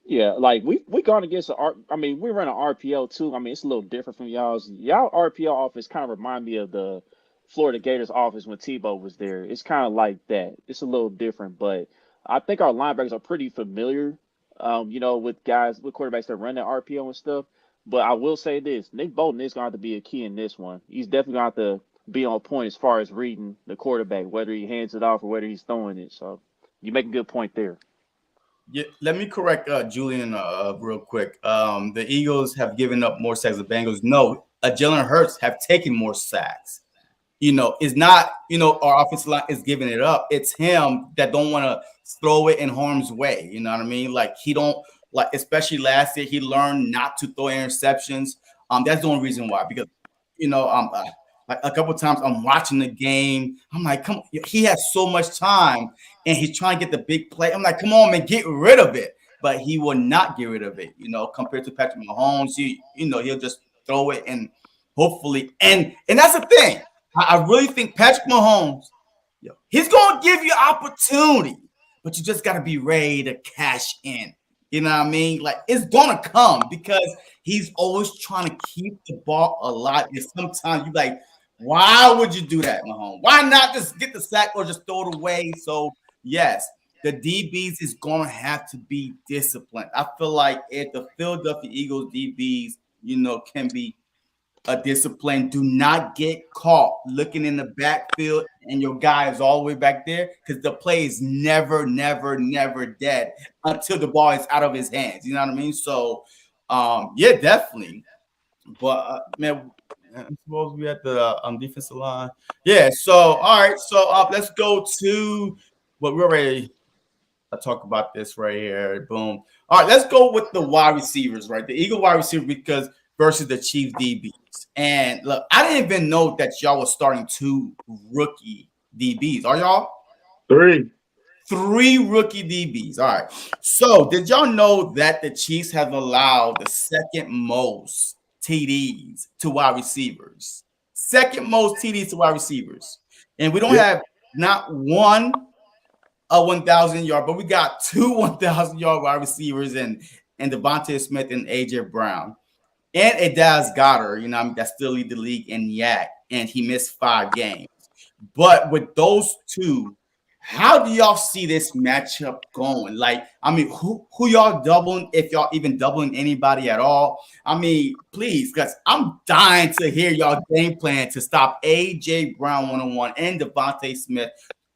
Yeah, like we gone against we run an RPO too. I mean, it's a little different from y'all's. Y'all RPO offense kind of remind me of the Florida Gators offense when Tebow was there. It's kind of like that. It's a little different, but I think our linebackers are pretty familiar, with quarterbacks that run that RPO and stuff. But I will say this: Nick Bolton is going to have to be a key in this one. He's definitely going to have to be on point as far as reading the quarterback, whether he hands it off or whether he's throwing it. So you make a good point there. Yeah, let me correct Julian real quick. The Eagles have given up more sacks than the Bengals. No, Jalen Hurts have taken more sacks. It's not, our offensive line is giving it up. It's him that don't want to throw it in harm's way. You know what I mean? Like he don't, like, especially last year, he learned not to throw interceptions. That's the only reason why, because, like a couple of times I'm watching the game. I'm like, come on, he has so much time and he's trying to get the big play. I'm like, come on, man, get rid of it. But he will not get rid of it, compared to Patrick Mahomes. He'll just throw it, and hopefully, and that's the thing. I really think Patrick Mahomes, he's going to give you opportunity, but you just got to be ready to cash in. You know what I mean? Like, it's going to come, because he's always trying to keep the ball alive. And sometimes you're like, why would you do that, Mahomes? Why not just get the sack or just throw it away? So, yes, the DBs is going to have to be disciplined. I feel like if the Philadelphia Eagles DBs, can be a discipline, do not get caught looking in the backfield and your guy is all the way back there, because the play is never dead until the ball is out of his hands. You know what I mean? So, yeah, definitely. But man, I'm supposed to be at the defensive line. Yeah. So, all right. So let's go to what we're already talk about this right here. Boom. All right. Let's go with the wide receivers, right? The Eagle wide receiver, because versus the Chiefs DBs. And look, I didn't even know that y'all was starting 2 rookie DBs. Are y'all? 3 rookie DBs. All right. So did y'all know that the Chiefs have allowed the second most TDs to wide receivers? Second most TDs to wide receivers. And we don't have not one 1,000-yard, but we got 2 1,000-yard wide receivers, and Devontae Smith and AJ Brown. And a Dallas Goedert, that still lead the league in yak, and he missed 5 games. But with those 2, how do y'all see this matchup going? Like, I mean, who y'all doubling, if y'all even doubling anybody at all? I mean, please, because I'm dying to hear y'all game plan to stop AJ Brown 1-on-1 and Devontae Smith,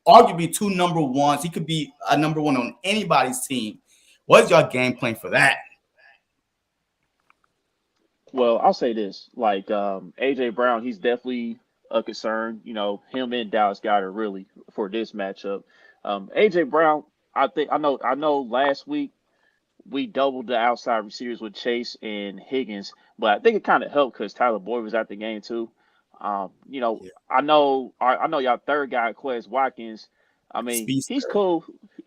arguably 2 number ones. He could be a number 1 on anybody's team. What is y'all game plan for that? Well, I'll say this: like AJ Brown, he's definitely a concern. Him and Dallas Goedert really for this matchup. AJ Brown, I know. Last week we doubled the outside receivers with Chase and Higgins, but I think it kind of helped because Tyler Boyd was at the game too. You know, Yeah. I know y'all third guy, Quez Watkins. I mean, he's Speedster. cool.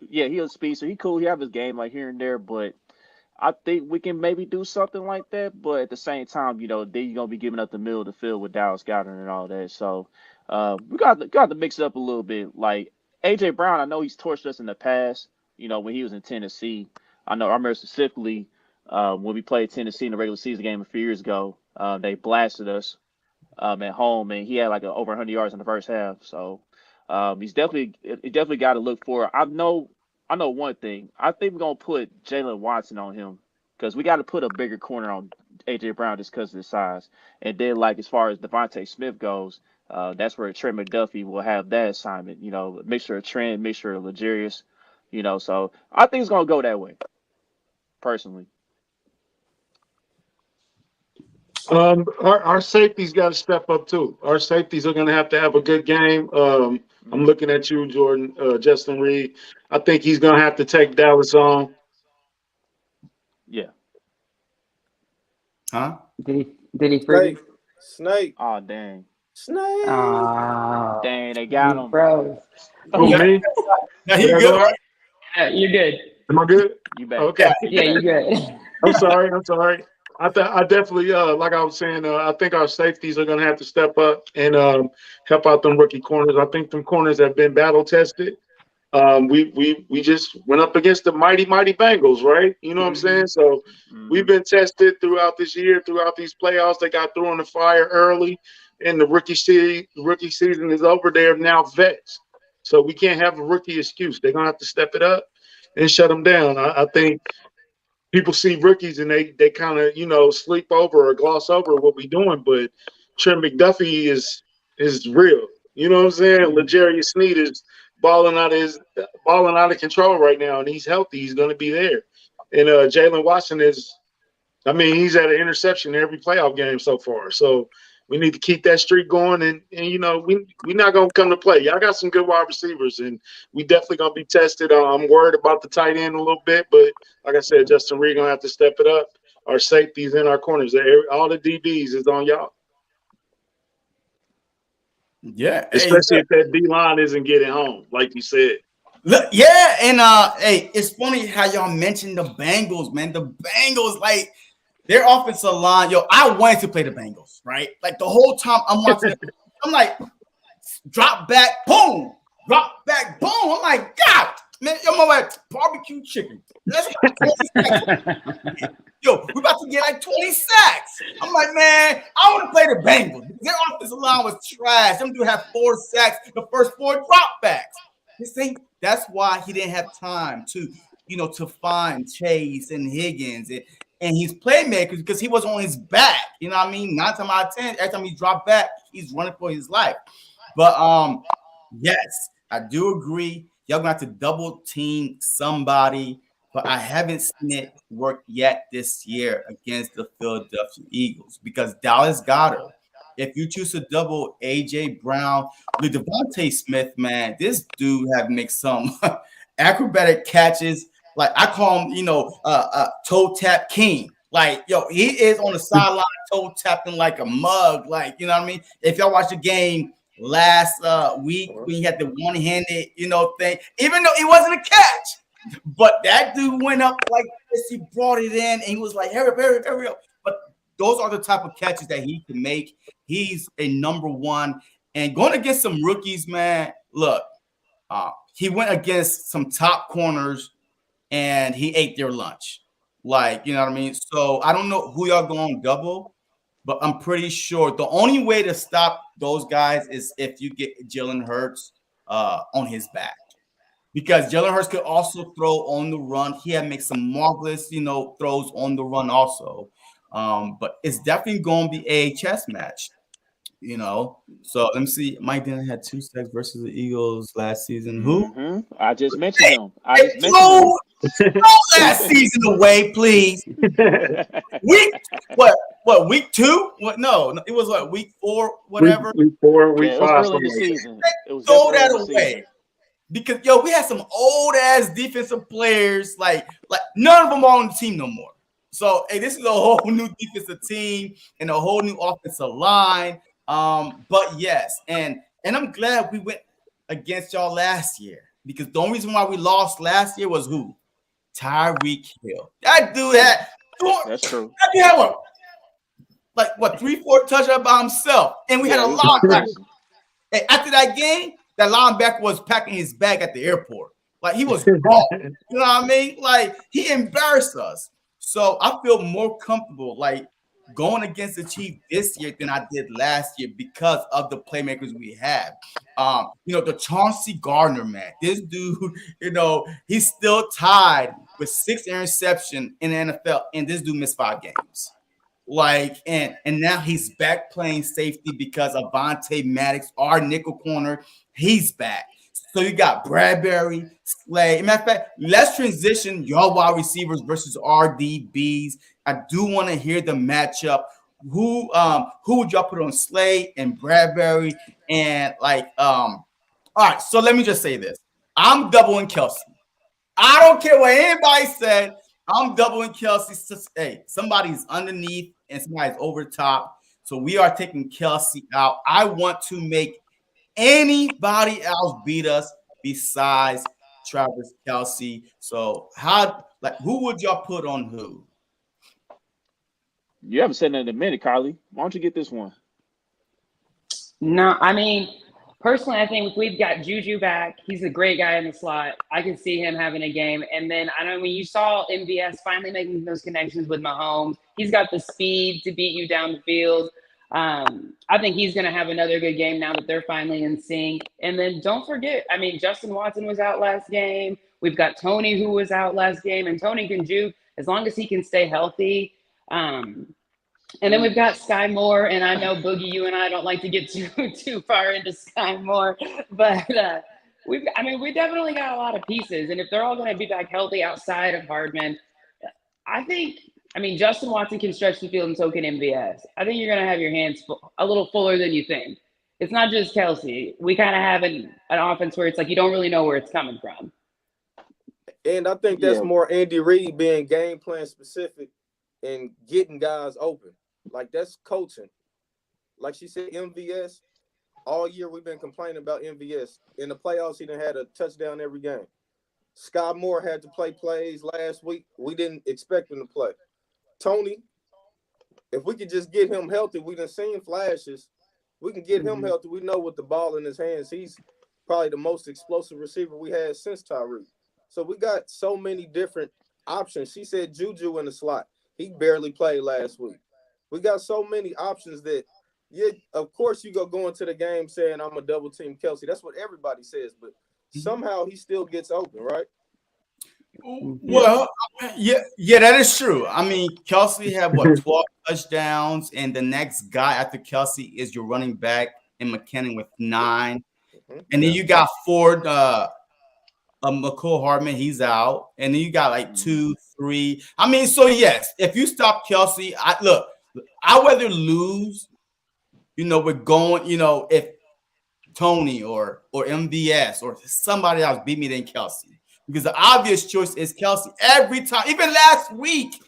Yeah, he's a speedster. He cool. He have his game like here and there, but I think we can maybe do something like that. But at the same time, you know, then you're gonna be giving up the middle of the field with Dallas Goddard and all that. So we got to mix it up a little bit. Like AJ Brown, I know he's torched us in the past. You know, when he was in Tennessee, I remember specifically when we played Tennessee in the regular season game a few years ago. They blasted us at home, and he had like over 100 yards in the first half. So he definitely got to look for. I know one thing. I think we're gonna put Jalen Watson on him because we got to put a bigger corner on AJ Brown just because of his size. And then like as far as Devontae Smith goes, that's where Trent McDuffie will have that assignment. You know, mixture of Trent, mixture of Legarius. You know, so I think it's gonna go that way personally. Our safeties got to step up too. Our safeties are going to have a good game. I'm Hmm. looking at you, Jordan, Justin Reed. I think he's going to have to take Dallas on. Yeah. Huh? Did he Snake, freeze? snake, Oh dang. snake. Oh, Dang, they got he him. froze. Who, Yeah. me? Now Did he I good, go out? right? You're good. Am I good? You back. Okay. You Yeah, back. you're good. I'm sorry. I'm sorry. I definitely, like I was saying, I think our safeties are going to have to step up and help out them rookie corners. I think them corners have been battle tested. We just went up against the mighty Bengals, right? You know what I'm saying? Mhm. So we've Hmm. been tested throughout this year, throughout these playoffs. They got through in the fire early, and the rookie season is over. They're now vets, so we can't have a rookie excuse. They're gonna have to step it up and shut them down. I think people see rookies and they kind of sleep over or gloss over what we're doing, but Trent McDuffie is real. You know what I'm saying? Mhm. L'Jarius Sneed is balling out of control right now, and he's healthy. He's going to be there. And Jalen Watson is, I mean, he's at an interception in every playoff game so far. So we need to keep that streak going, and we're not gonna come to play. Y'all got some good wide receivers, and we definitely gonna be tested. I'm worried about the tight end a little bit, but like I said, Justin Reed gonna have to step it up. Our safeties and our corners, all the DBs is on y'all, Yeah. Hey, especially if that D line isn't getting home, like you said. look, yeah, and hey, it's funny how y'all mentioned the Bengals, man. The Bengals, like their offensive line, yo, I wanted to play the Bengals, right? Like the whole time I'm watching it, I'm like, drop back, boom, drop back, boom. I'm like, God, man, yo, my like barbecue chicken. Let's get 20 sacks. Yo, we about to get like 20 sacks. I'm like, man, I want to play the Bengals. Their offensive line was trash. Them dude had 4 sacks, the first 4 dropbacks. This thing, that's why he didn't have time to, to find Chase and Higgins and his playmakers because he was on his back. You know what I mean? 9 times out of 10, every time he dropped back, he's running for his life. But yes, I do agree. Y'all gonna have to double team somebody, but I haven't seen it work yet this year against the Philadelphia Eagles because Dallas Goedert. If you choose to double AJ Brown with Devontae Smith, man, this dude have made some acrobatic catches. Like I call him, toe tap king. Like, yo, he is on the sideline toe tapping like a mug. Like, you know what I mean? If y'all watch the game last week when he had the one-handed, thing, even though it wasn't a catch, but that dude went up like this. He brought it in and he was like, hurry up, hurry up, hurry up. But those are the type of catches that he can make. He's a number one. And going against some rookies, man, look, he went against some top corners and he ate their lunch. Like, you know what I mean? So I don't know who y'all going double, but I'm pretty sure the only way to stop those guys is if you get Jalen Hurts on his back. Because Jalen Hurts could also throw on the run. He had made some marvelous, throws on the run also. But it's definitely going to be a chess match. So let me see. Mike Denton had 2 sacks versus the Eagles last season. Who? I just mentioned Hey, him. I hey, just mentioned him. throw last season away, please. Week week 2? What? No, it was what, week 4, whatever. week 4, week Yeah, it was 5, early in something the like that. season. It was Throw definitely early that in the away. season. Because we had some old ass defensive players, like none of them are on the team no more. So hey, this is a whole new defensive team and a whole new offensive line. But yes, and I'm glad we went against y'all last year because the only reason why we lost last year was who? Tyreek Hill. That dude had That's true. that dude had what 3-4 touchdowns by himself, and we had Yeah, a he was going linebacker. crazy. Hey, after that game, that linebacker was packing his bag at the airport. Like he was gone. You know what I mean? Like he embarrassed us. So I feel more comfortable like going against the Chiefs this year than I did last year because of the playmakers we have. The Chauncey Gardner, man, this dude, he's still tied with 6 interceptions in the NFL, and this dude missed 5 games. Like and now he's back playing safety because Avonte Maddox, our nickel corner, he's back. So you got Bradbury, Slay. Matter of fact, let's transition your wide receivers versus RDBs. I do want to hear the matchup. Who would y'all put on Slay and Bradbury? And all right, so let me just say this. I'm doubling Kelsey. I don't care what anybody said. I'm doubling Kelsey. Hey, somebody's underneath and somebody's over the top. So we are taking Kelsey out. I want to make anybody else beat us besides Travis Kelsey. So who would y'all put on who? You haven't said that in a minute, Carly. Why don't you get this one? No, I mean, personally, I think we've got Juju back. He's a great guy in the slot. I can see him having a game. And then I know when you saw MVS finally making those connections with Mahomes, he's got the speed to beat you down the field. I think he's going to have another good game now that they're finally in sync. And then don't forget, I mean, Justin Watson was out last game. We've got Tony who was out last game, and Tony can juke as long as he can stay healthy. And then we've got Sky Moore, and I know Boogie, you and I don't like to get too far into Sky Moore, but we definitely got a lot of pieces, and if they're all going to be back healthy outside of Hardman, Justin Watson can stretch the field and so can MVS. I think you're going to have your hands a little fuller than you think. It's not just Kelsey. We kind of have an offense where it's like you don't really know where it's coming from. And I think that's more Andy Reid being game plan specific and getting guys open. Like, that's coaching. Like she said, MVS, all year we've been complaining about MVS. In the playoffs, he done had a touchdown every game. Sky Moore had to play plays last week. We didn't expect him to play. Tony, if we could just get him healthy, we done seen flashes. We can get him healthy. We know with the ball in his hands, he's probably the most explosive receiver we had since Tyreek. So we got so many different options. She said Juju in the slot. He barely played last week. We got so many options that, of course you go into the game saying I'm a double team Kelsey. That's what everybody says, but somehow he still gets open, right? Well, yeah, that is true. I mean, Kelsey had 12 touchdowns, and the next guy after Kelsey is your running back in McKinnon with 9. And then you got Ford, McCall Hardman, he's out, and then you got like 2, 3. I mean, so yes, if you stop Kelsey, I'd rather lose. We're going. If Tony or MVS or somebody else beat me than Kelsey, because the obvious choice is Kelsey every time. Even last week,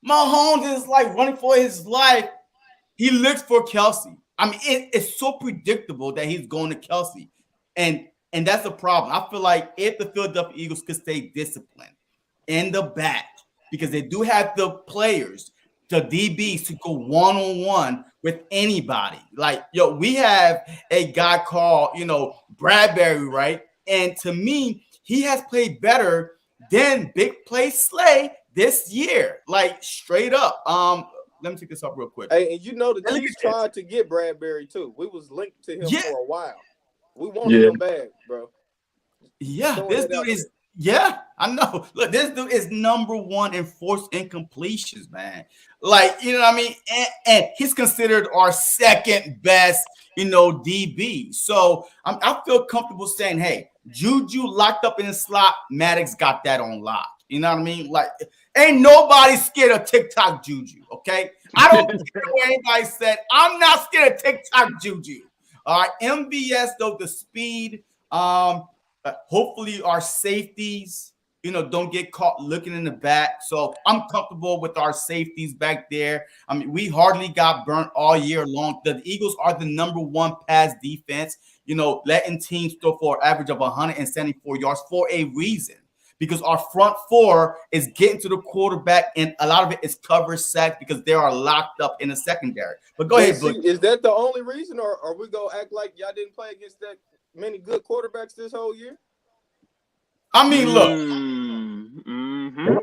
Mahomes is like running for his life. He looks for Kelsey. I mean, it's so predictable that he's going to Kelsey, and that's the problem. I feel like if the Philadelphia Eagles could stay disciplined in the back, because they do have the players, the DBs, to go one-on-one with anybody. Like, we have a guy called, Bradbury, right? And to me, he has played better than Big Play Slay this year. Like, straight up. Let me take this up real quick. Hey, and the Chiefs tried to get Bradbury too. We was linked to him for a while. We wanted him bad, bro. Yeah, this dude is. Yeah, I know. Look, this dude is number 1 in forced incompletions, man. Like, you know what I mean? And he's considered our second best, DB. So I feel comfortable saying, hey, Juju locked up in the slot. Maddox got that on lock. You know what I mean? Like, ain't nobody scared of TikTok Juju, okay? I don't care what anybody said. I'm not scared of TikTok Juju. All right, MVS, though, the speed, hopefully our safeties don't get caught looking in the back. So I'm comfortable with our safeties back there. I mean, we hardly got burnt all year long. The Eagles are the #1 pass defense, letting teams throw for an average of 174 yards for a reason. Because our front four is getting to the quarterback, and a lot of it is cover sack because they are locked up in the secondary. But go ahead, Butch. Is that the only reason, or are we going to act like y'all didn't play against that many good quarterbacks this whole year? I mean, look.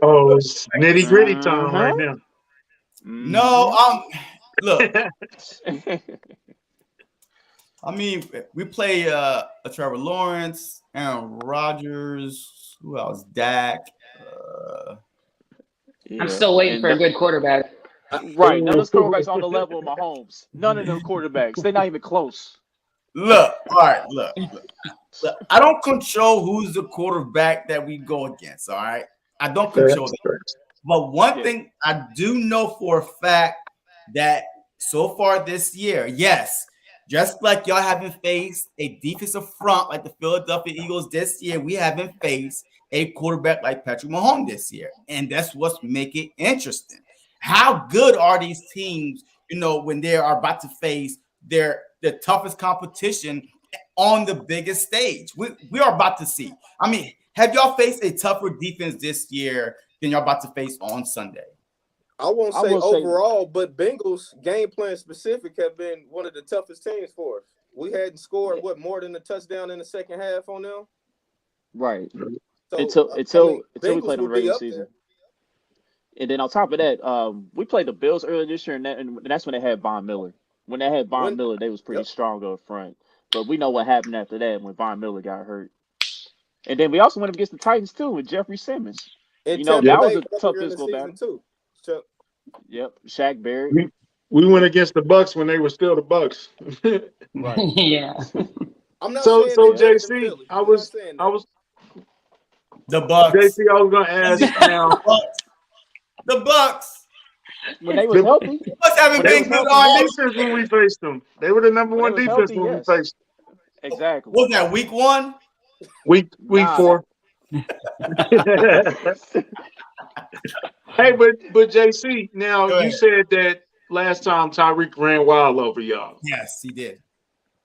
Oh, it's nitty-gritty time right now. No, look. I mean, we play Trevor Lawrence, Aaron Rodgers, who else? Dak. I'm still waiting for a good quarterback. Right. None of those quarterbacks on the level of Mahomes. None of them quarterbacks. They're not even close. Look, all right, look. I don't control who's the quarterback that we go against, all right? I don't control that. But one thing I do know for a fact that so far this year, yes, just like y'all haven't faced a defensive front like the Philadelphia Eagles this year, we haven't faced a quarterback like Patrick Mahomes this year. And that's what's making it interesting. How good are these teams, when they are about to face the toughest competition on the biggest stage? We are about to see. I mean, have y'all faced a tougher defense this year than y'all about to face on Sunday? I won't say overall, but Bengals game plan specific have been one of the toughest teams for us. We hadn't scored more than a touchdown in the second half on them. Right. So, until we played them in the regular season. And then on top of that, we played the Bills earlier this year, and that's when they had Von Miller. When they had Von Miller, they was pretty strong up front. But we know what happened after that when Von Miller got hurt. And then we also went up against the Titans too with Jeffrey Simmons. And that was a tough physical battle too. Yep, Shaq Barrett. We went against the Bucks when they were still the Bucks. Right. Yeah. I'm not so JC, I was the Bucks. JC, I was gonna ask now. The Bucks. When they was healthy. The Bucks haven't been good all defense when we faced them. They were the #1 defense when we faced them. Exactly. What was that, week 1? Week 4. Hey, but JC, now you said that last time Tyreek ran wild over y'all. Yes, he did.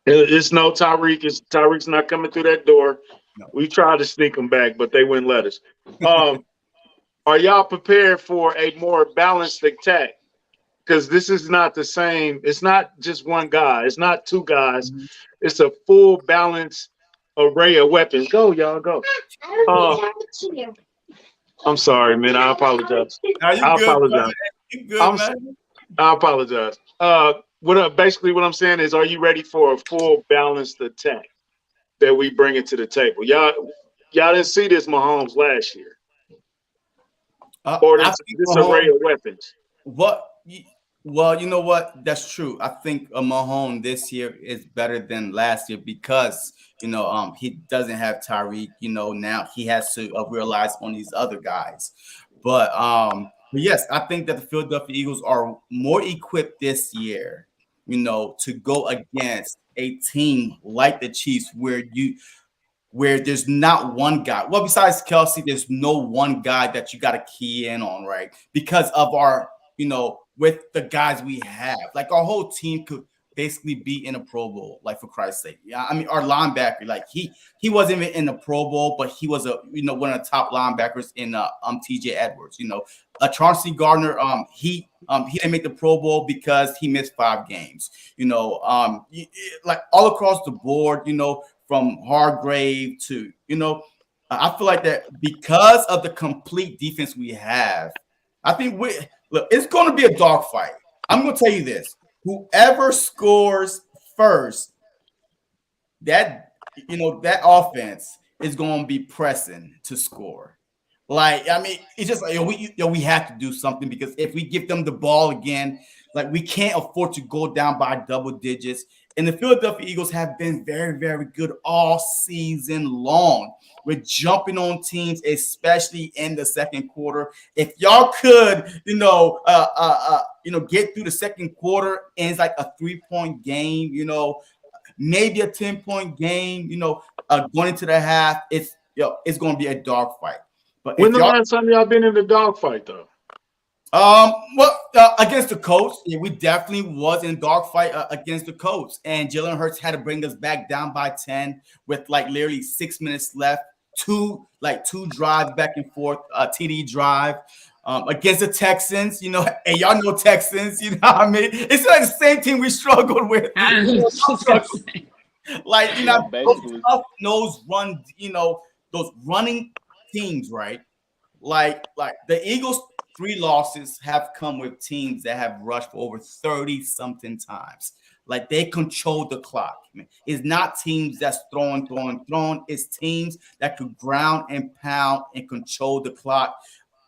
It's no Tyreek. Tyreek's not coming through that door. No. We tried to sneak him back, but they wouldn't let us. Are y'all prepared for a more balanced attack? Because this is not the same. It's not just one guy. It's not two guys. Mm-hmm. It's a full balanced array of weapons. Go, y'all, go. I'm sorry, man. I apologize. I apologize. You good, man? I apologize. Basically what I'm saying is, are you ready for a full balanced attack that we bring it to the table? Y'all didn't see this Mahomes last year. Or this array of weapons. Well, you know what? That's true. I think Mahomes this year is better than last year because he doesn't have Tyreek. Now he has to realize on these other guys. But yes, I think that the Philadelphia Eagles are more equipped this year, to go against a team like the Chiefs, where there's not one guy. Well, besides Kelsey, there's no one guy that you got to key in on, right? Because of our, with the guys we have, like our whole team could basically be in a Pro Bowl, like for Christ's sake. Yeah, I mean, our linebacker, like he wasn't even in the Pro Bowl, but he was one of the top linebackers in TJ Edwards. Chauncey Gardner, he didn't make the Pro Bowl because he missed 5 games. Like all across the board, from Hargrave to, I feel like that because of the complete defense we have, I think it's going to be a dogfight. I'm going to tell you this. Whoever scores first, that offense is going to be pressing to score. Like, I mean, it's just like, we have to do something because if we give them the ball again, like we can't afford to go down by double digits. And the Philadelphia Eagles have been very, very good all season long with jumping on teams, especially in the second quarter. If y'all could, get through the second quarter and it's like a 3-point game, maybe a 10-point game, going into the half, it's going to be a dogfight. But When if the y'all last time y'all been in the dogfight though? Well, against the Colts, yeah, we definitely was in dogfight against the Colts, and Jalen Hurts had to bring us back down by 10 with like literally 6 minutes left. Two drives back and forth, TD drive. Against the Texans, you know, and y'all know Texans, you know what I mean? It's like the same team we struggled with. I was just gonna say. Like, you Yeah, know, those basically. tough nose run, you know, those running teams, right? Like the Eagles' 3 losses have come with teams that have rushed for over 30 something times. Like they control the clock. It's not teams that's throwing. It's teams that could ground and pound and control the clock.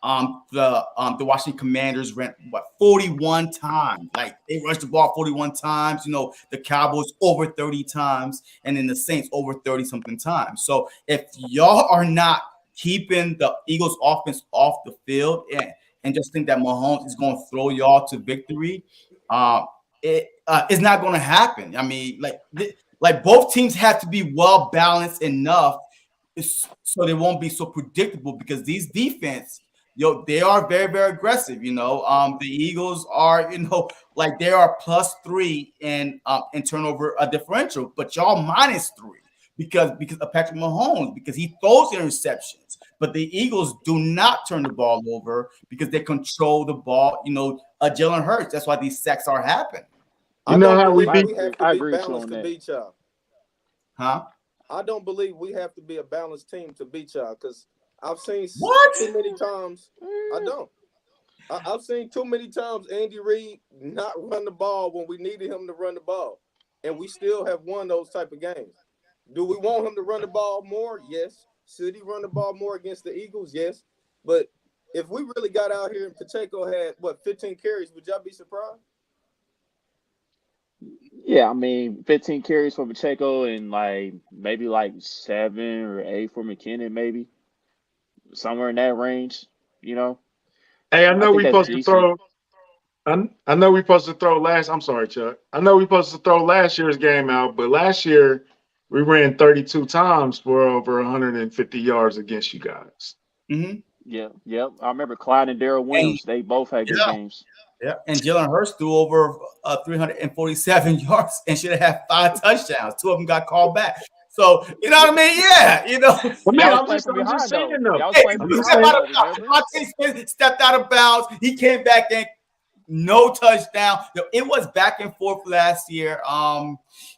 The Washington Commanders ran 41 times. Like they rushed the ball 41 times. You know, the Cowboys over 30 times, and then the Saints over 30 something times. So if y'all are not keeping the Eagles offense off the field and just think that Mahomes is going to throw y'all to victory, it's not going to happen. I mean, like both teams have to be well balanced enough so they won't be so predictable because these defense, they are very, very aggressive. You know, the Eagles are, you know, like they are +3 in turnover differential, but y'all -3 because of Patrick Mahomes because he throws interceptions. But the Eagles do not turn the ball over because they control the ball. You know, Jalen Hurts. That's why these sacks are happening. You I know don't how we believe beat we have to I be agree with you balanced on to that. beat y'all. Huh? I don't believe we have to be a balanced team to beat y'all because I've seen What? too many times. I don't. I've seen too many times Andy Reid not run the ball when we needed him to run the ball, and we still have won those type of games. Do we want him to run the ball more? Yes. Should he run the ball more against the Eagles? Yes. But if we really got out here and Pacheco had 15 carries, would y'all be surprised? Yeah, I mean, 15 carries for Pacheco and like maybe like 7 or 8 for McKinnon, maybe somewhere in that range. You know, Hey, I I know think we that's supposed to decent. throw. I know we supposed to throw last. I'm sorry, Chuck. I know we supposed to throw last year's game out, but last year we ran 32 times for over 150 yards against you guys. Mm-hmm. Yeah, yep. I remember Clyde and Darrell And Williams. They both had good yeah, games. yeah. And Jalen Hurts threw over 347 yards and should have had 5 touchdowns. 2 of them got called back. So you know what I mean? Yeah, you know. I mean, Y'all was I'm playing just, from I'm just behind saying though. though. Y'all was Hey, playing from I'm just step behind saying. out of though. bounds. Remember? Devontae Smith stepped out of bounds. He came back and no touchdown. It was back and forth last year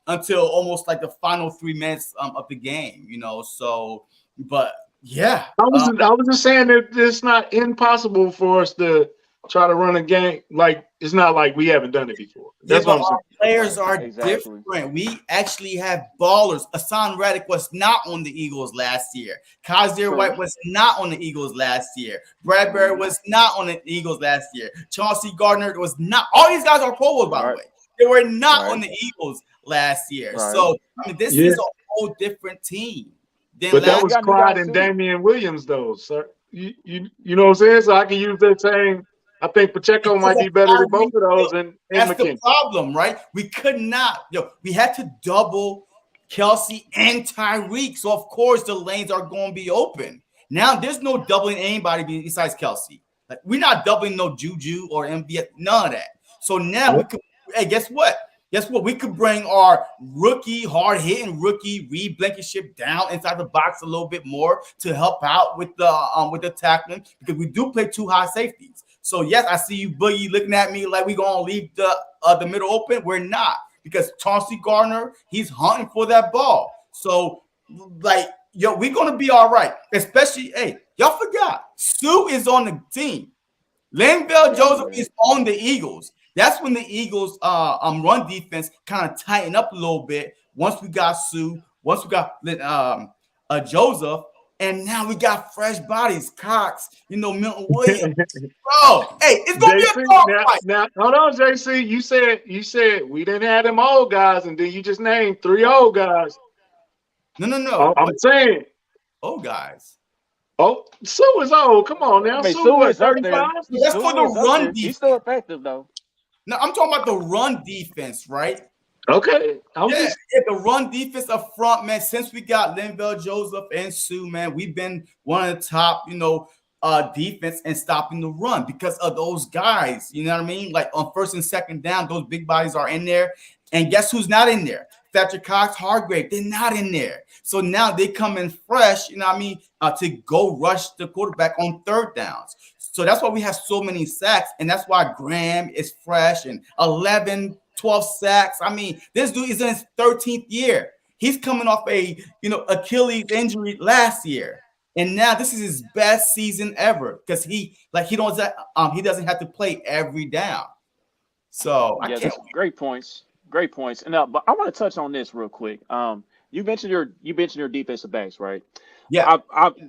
until almost like the final 3 minutes of the game, you know. So, but yeah. I was just saying that it's not impossible for us to try to run a game. Like it's not like we haven't done it before. Yeah, That's what but I'm our saying. players are Exactly. different. We actually have ballers. Hassan Reddick was not on the Eagles last year. Kaiser True. White was not on the Eagles last year. Bradbury was not on the Eagles last year. Chauncey Gardner was not. All these guys are Pro Bowls, by the Right. way. They were not on Right. the Eagles last year. Right. So, I mean, this Yeah, is a whole different team than but Yeah, that last we was got new Clyde guys and too. Damian Williams, though, sir. You know what I'm saying? So I can use that same. I think Pacheco because might of be better than both Tyreek of Hill. those, and That's the McKinney. problem, right? We could not, we had to double Kelsey and Tyreek. So, of course, the lanes are going to be open. Now, there's no doubling anybody besides Kelsey. Like, we're not doubling no Juju or MVS, none of that. So now we could, hey, guess what? Guess what? We could bring our rookie, hard-hitting rookie Reed Blankenship down inside the box a little bit more to help out with the tackling because we do play 2 high safeties. So yes, I see you, Boogie, looking at me like we're gonna leave the middle open. We're not because Chauncey Gardner, he's hunting for that ball. So like, we're gonna be all right. Especially, hey, y'all forgot Sue is on the team. Linval Yeah, Joseph man. is on the Eagles. That's when the Eagles run defense kind of tighten up a little bit. Once we got Sue, once we got Joseph, and now we got fresh bodies, Cox, Milton Williams. Bro, hey, it's gonna be a JC, dog now, fight. now, hold on, JC. You said we didn't have them old guys, and then you just named 3 old guys. No. I'm What saying, old guys? oh, Sue is old. Come on I now, mean, Sue, Sue what, is up 35? there. That's for Sue is the up run there. He's still defense. effective though. No, I'm talking about the run defense, right? Okay. Yeah, the run defense up front, man. Since we got Linval Joseph and Sue, man, we've been one of the top, defense and stopping the run because of those guys. You know what I mean? Like on first and second down, those big bodies are in there. And guess who's not in there? Thatcher Cox, Hargrave, they're not in there. So now they come in fresh, you know what I mean, to go rush the quarterback on third downs. So that's why we have so many sacks. And that's why Graham is fresh and 11, 12 sacks. I mean, this dude is in his 13th year. He's coming off a, Achilles injury last year. And now this is his best season ever because he doesn't have to play every down. So I Yeah, can't that's great points. Great points. And but I want to touch on this real quick. You mentioned your defensive backs, right? Yeah.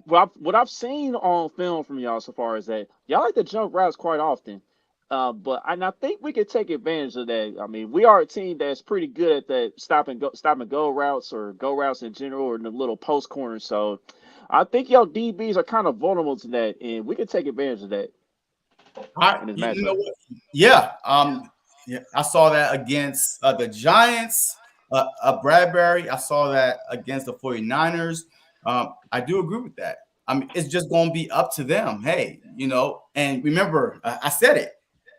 What I've seen on film from y'all so far is that y'all like to jump routes quite often. But I think we could take advantage of that. I mean, we are a team that's pretty good at that stop and go routes or go routes in general or in the little post corners. So I think y'all DBs are kind of vulnerable to that, and we could take advantage of that in this matchup. You know what? Yeah. Yeah, I saw that against the Giants, Bradbury. I saw that against the 49ers. I do agree with that. I mean, it's just going to be up to them. Hey, and remember, I said it.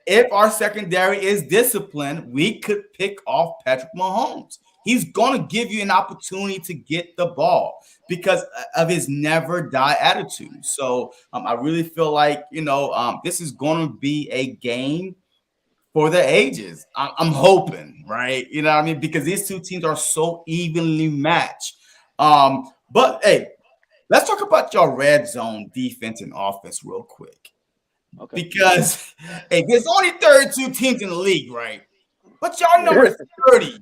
If our secondary is disciplined, we could pick off Patrick Mahomes. He's going to give you an opportunity to get the ball because of his never die attitude. So I really feel like, this is going to be a game for the ages. I'm hoping, right? You know what I mean? Because these two teams are so evenly matched. But hey, let's talk about your red zone defense and offense real quick. Okay. Because hey, there's only 32 teams in the league, right? But y'all number 30.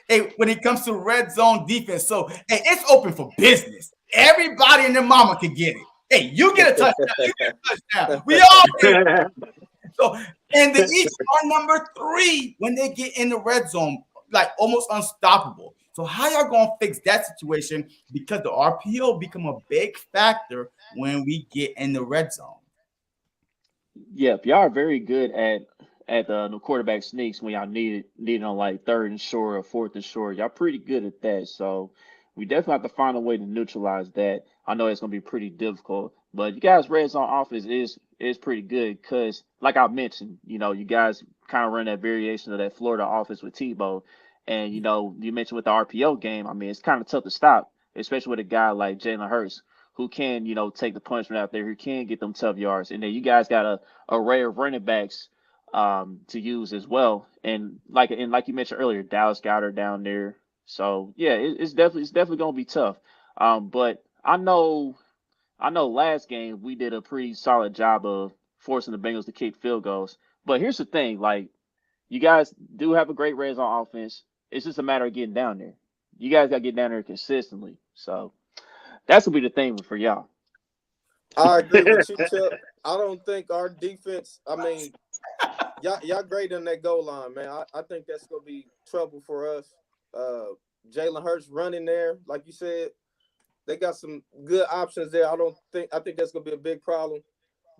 Hey, when it comes to red zone defense. So hey, it's open for business. Everybody and their mama can get it. Hey, you get a touchdown. You get a touchdown. We all get it. So, and the Eagles are number 3 when they get in the red zone, like almost unstoppable. So how y'all gonna fix that situation? Because the RPO become a big factor when we get in the red zone. Yep, y'all are very good at the quarterback sneaks when y'all need it on like third and short or fourth and short. Y'all pretty good at that. So we definitely have to find a way to neutralize that. I know it's gonna be pretty difficult, but you guys' red zone offense is pretty good because, like I mentioned, you guys kind of run that variation of that Florida offense with Tebow, and you mentioned with the RPO game. I mean, it's kind of tough to stop, especially with a guy like Jalen Hurts who can take the punishment out there, who can get them tough yards, and then you guys got a array of running backs to use as well. And like you mentioned earlier, Dallas Goedert down there. So yeah, it's definitely gonna be tough. But I know last game we did a pretty solid job of forcing the Bengals to kick field goals. But here's the thing, like you guys do have a great red zone offense. It's just a matter of getting down there. You guys gotta get down there consistently. So that's gonna be the thing for y'all. I agree with you, Chip. I don't think our defense. I mean, y'all great in that goal line, man. I think that's gonna be trouble for us. Jalen Hurts running there, like you said, they got some good options there. I think that's gonna be a big problem.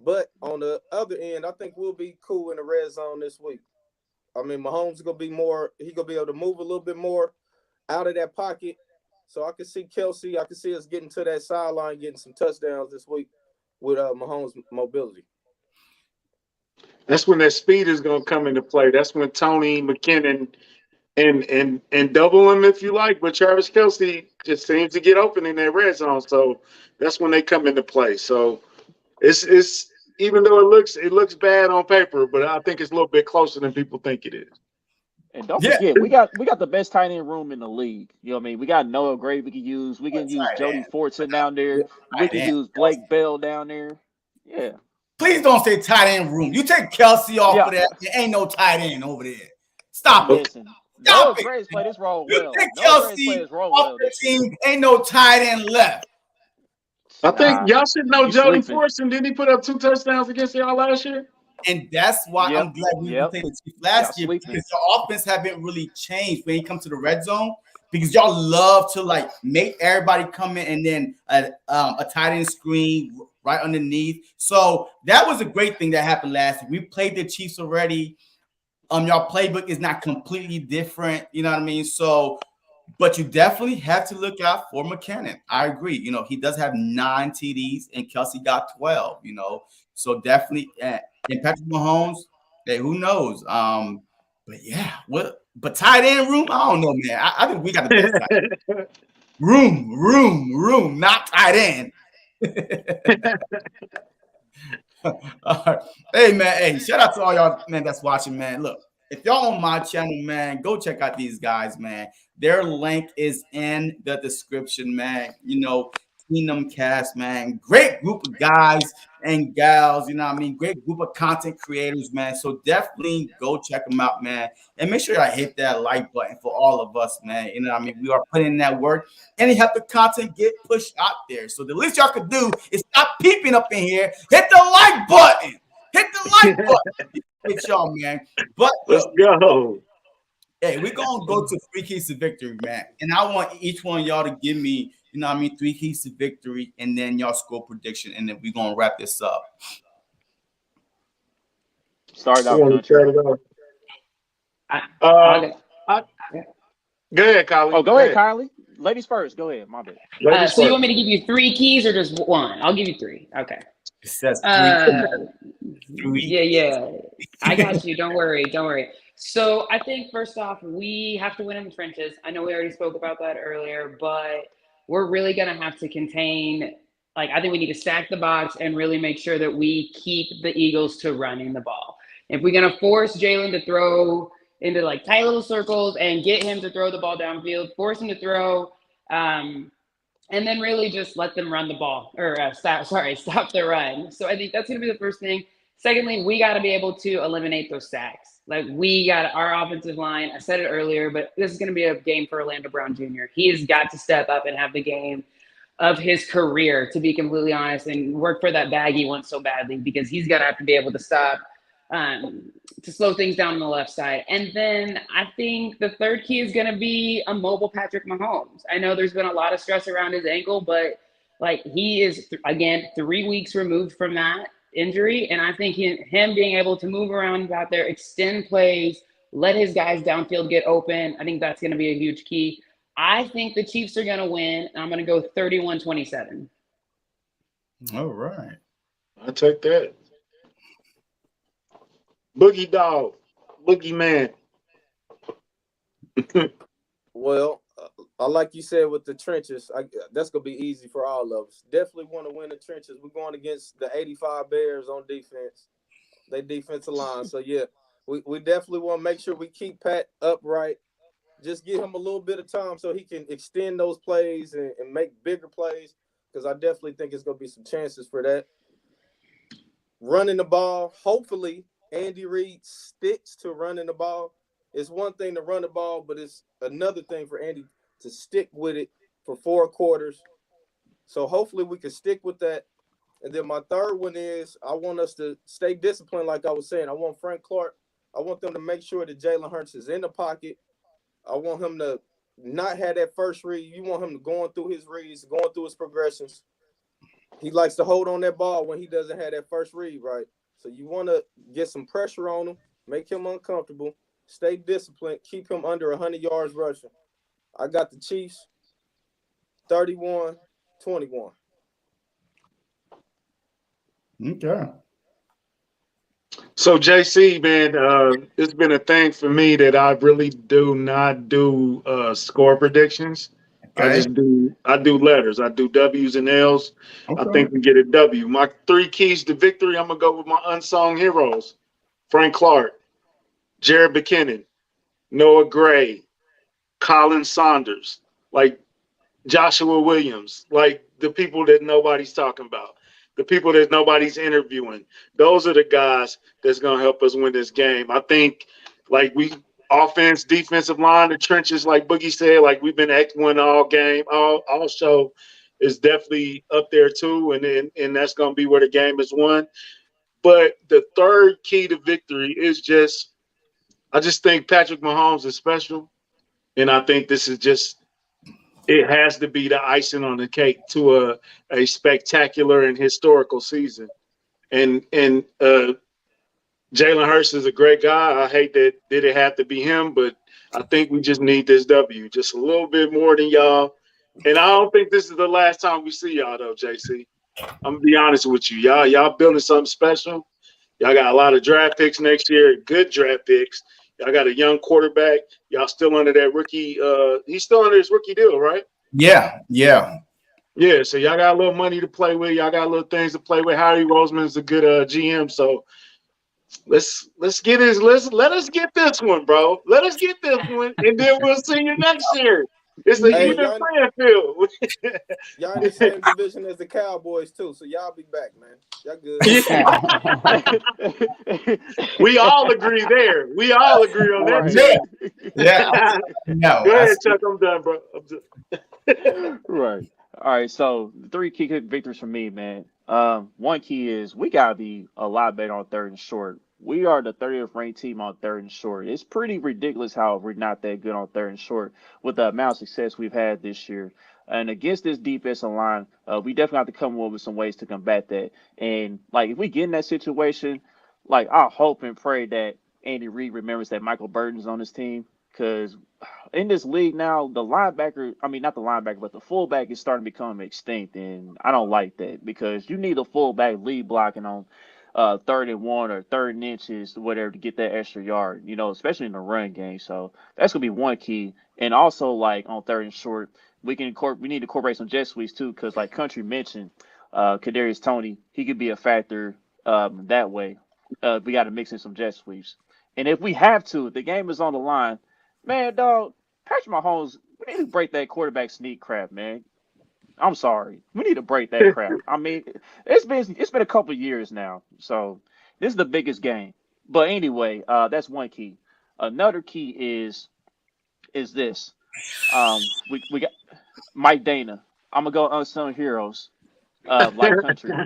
But on the other end, I think we'll be cool in the red zone this week. I mean, Mahomes is gonna be more. He gonna be able to move a little bit more out of that pocket. So I can see Kelsey. I can see us getting to that sideline, getting some touchdowns this week with Mahomes' mobility. That's when that speed is going to come into play. That's when Tony McKinnon and double him if you like. But Travis Kelsey just seems to get open in that red zone, so that's when they come into play. So it's even though it looks bad on paper, but I think it's a little bit closer than people think it is. And don't forget, we got the best tight end room in the league. You know what I mean? We got Noah Gray we can use. We can use Jody Fortson down there. We can use Blake Bell down there. Yeah. Please don't say tight end room. You take Kelsey off of that. There ain't no tight end over there. Stop it. Listen, Noah Gray's played his role well. You take Kelsey off the team. Ain't no tight end left. I think y'all should know Jody Forson. Didn't he put up 2 touchdowns against y'all last year? And that's why I'm glad we played the Chiefs last year because your offense haven't really changed when it comes to the red zone because y'all love to like make everybody come in and then a tight end screen right underneath. So that was a great thing that happened last year. We played the Chiefs already. Your playbook is not completely different. You know what I mean? So, but you definitely have to look out for McKinnon. I agree. He does have 9 TDs and Kelsey got 12. So definitely, and Patrick Mahomes. Hey, who knows? But yeah, but tight end room, I don't know, man. I think we got the best tight end. Room, not tight end. Hey man, hey, shout out to all y'all man that's watching, man. Look, if y'all on my channel, man, go check out these guys, man. Their link is in the description, man. Kingdom Kast, man. Great group of guys and gals, great group of content creators, man. So definitely go check them out, man. And make sure I hit that like button for all of us, man. We are putting in that work and help the content get pushed out there. So the least y'all could do is stop peeping up in here, hit the like button. Hit the like button. It's y'all, man. But let's go. Hey, we're gonna go to 3 keys to victory, man. And I want each one of y'all to give me, 3 keys to victory, and then y'all score prediction, and then we're gonna wrap this up. Start out. Go ahead, Kylie. Oh, go ahead, Kylie. Ladies first. Go ahead. My bad. So you want me to give you 3 keys or just one? I'll give you 3. Okay. It says 3. Yeah. I got you. Don't worry. So I think first off, we have to win in the trenches. I know we already spoke about that earlier, but we're really going to have to contain. I think we need to stack the box and really make sure that we keep the Eagles to running the ball. If we're going to force Jalen to throw into tight little circles and get him to throw the ball downfield, force him to throw, and then really just let them run the ball or stop the run. So I think that's going to be the first thing. Secondly, we got to be able to eliminate those sacks. We got our offensive line. I said it earlier, but this is going to be a game for Orlando Brown Jr. He has got to step up and have the game of his career, to be completely honest, and work for that bag he wants so badly, because he's got to have to be able to stop, to slow things down on the left side. And then I think the third key is going to be a mobile Patrick Mahomes. I know there's been a lot of stress around his ankle, but he is, again, 3 weeks removed from that injury. And I think him being able to move around out there, extend plays, let his guys downfield get open, I think that's going to be a huge key. I think the Chiefs are going to win. I'm going to go 31-27. All right. I'll take that. Boogie Dog. Boogie Man. Well, like you said with the trenches, that's going to be easy for all of us. Definitely want to win the trenches. We're going against the 85 Bears on defense, they defensive line. So, yeah, we definitely want to make sure we keep Pat upright. Just give him a little bit of time so he can extend those plays and make bigger plays, because I definitely think it's going to be some chances for that. Running the ball, hopefully Andy Reid sticks to running the ball. It's one thing to run the ball, but it's another thing for Andy to stick with it for 4 quarters. So hopefully we can stick with that. And then my third one is I want us to stay disciplined, like I was saying. I want Frank Clark. I want them to make sure that Jalen Hurts is in the pocket. I want him to not have that first read. You want him to going through his reads, going through his progressions. He likes to hold on that ball when he doesn't have that first read, right? So you want to get some pressure on him, make him uncomfortable, stay disciplined, keep him under 100 yards rushing. I got the Chiefs 31-21. Okay. So JC, man, it's been a thing for me that I really do not do score predictions. Okay. I do letters. I do W's and L's. Okay. I think we get a W. My 3 keys to victory, I'm gonna go with my unsung heroes: Frank Clark, Jared McKinnon, Noah Gray, Colin Saunders, Joshua Williams, the people that nobody's talking about, the people that nobody's interviewing. Those are the guys that's going to help us win this game. I think, we offense, defensive line, the trenches, like Boogie said, we've been winning all game. All show is definitely up there too, and that's going to be where the game is won. But the third key to victory is I just think Patrick Mahomes is special, and I think this is it has to be the icing on the cake to a spectacular and historical season. And Jalen Hurts is a great guy. I hate that did it have to be him, but I think we just need this W just a little bit more than y'all. And I don't think this is the last time we see y'all though, JC. I'm gonna be honest with you. Y'all building something special. Y'all got a lot of draft picks next year, good draft picks. Y'all got a young quarterback. Y'all still under that rookie. He's still under his rookie deal, right? Yeah, yeah. Yeah, so y'all got a little money to play with. Y'all got little things to play with. Harry Roseman is a good GM, so let's get his let us get this one, bro. Let us get this one, and then we'll see you next year. It's an Hey, even playing field. y'all in the same division as the Cowboys too, so y'all be back, man. Y'all good. We all agree there. We all agree on that. Right. Yeah. No, Go ahead, Chuck. I'm done, bro. Right. All right. So the three key victories for me, man. One key is we gotta be a lot better on third and short. We are the 30th ranked team on third and short. It's pretty ridiculous how we're not that good on third and short with the amount of success we've had this year. And against this defensive line, we definitely have to come up with some ways to combat that. And like if we get in that situation, like I hope and pray that Andy Reid remembers that Michael Burton's on his team because in this league now, the linebacker, I mean, not the linebacker, but the fullback is starting to become extinct. And I don't like that because you need a fullback lead blocking on third and one or third and inches, whatever, to get that extra yard, you know, especially in the run game. So that's going to be one key. And also, like on third and short, we need to incorporate some jet sweeps too because, like Country mentioned, Kadarius Toney, he could be a factor that way. We got to mix in some jet sweeps. And if we have to, if the game is on the line, man, dog, Patrick Mahomes, we need to break that quarterback sneak crap, man. I'm sorry, we need to break that crap. I mean, it's been a couple years now, so this is the biggest game. But anyway, that's one key. Another key is this. We got Mike Dana. I'm gonna go unsung heroes, like Country.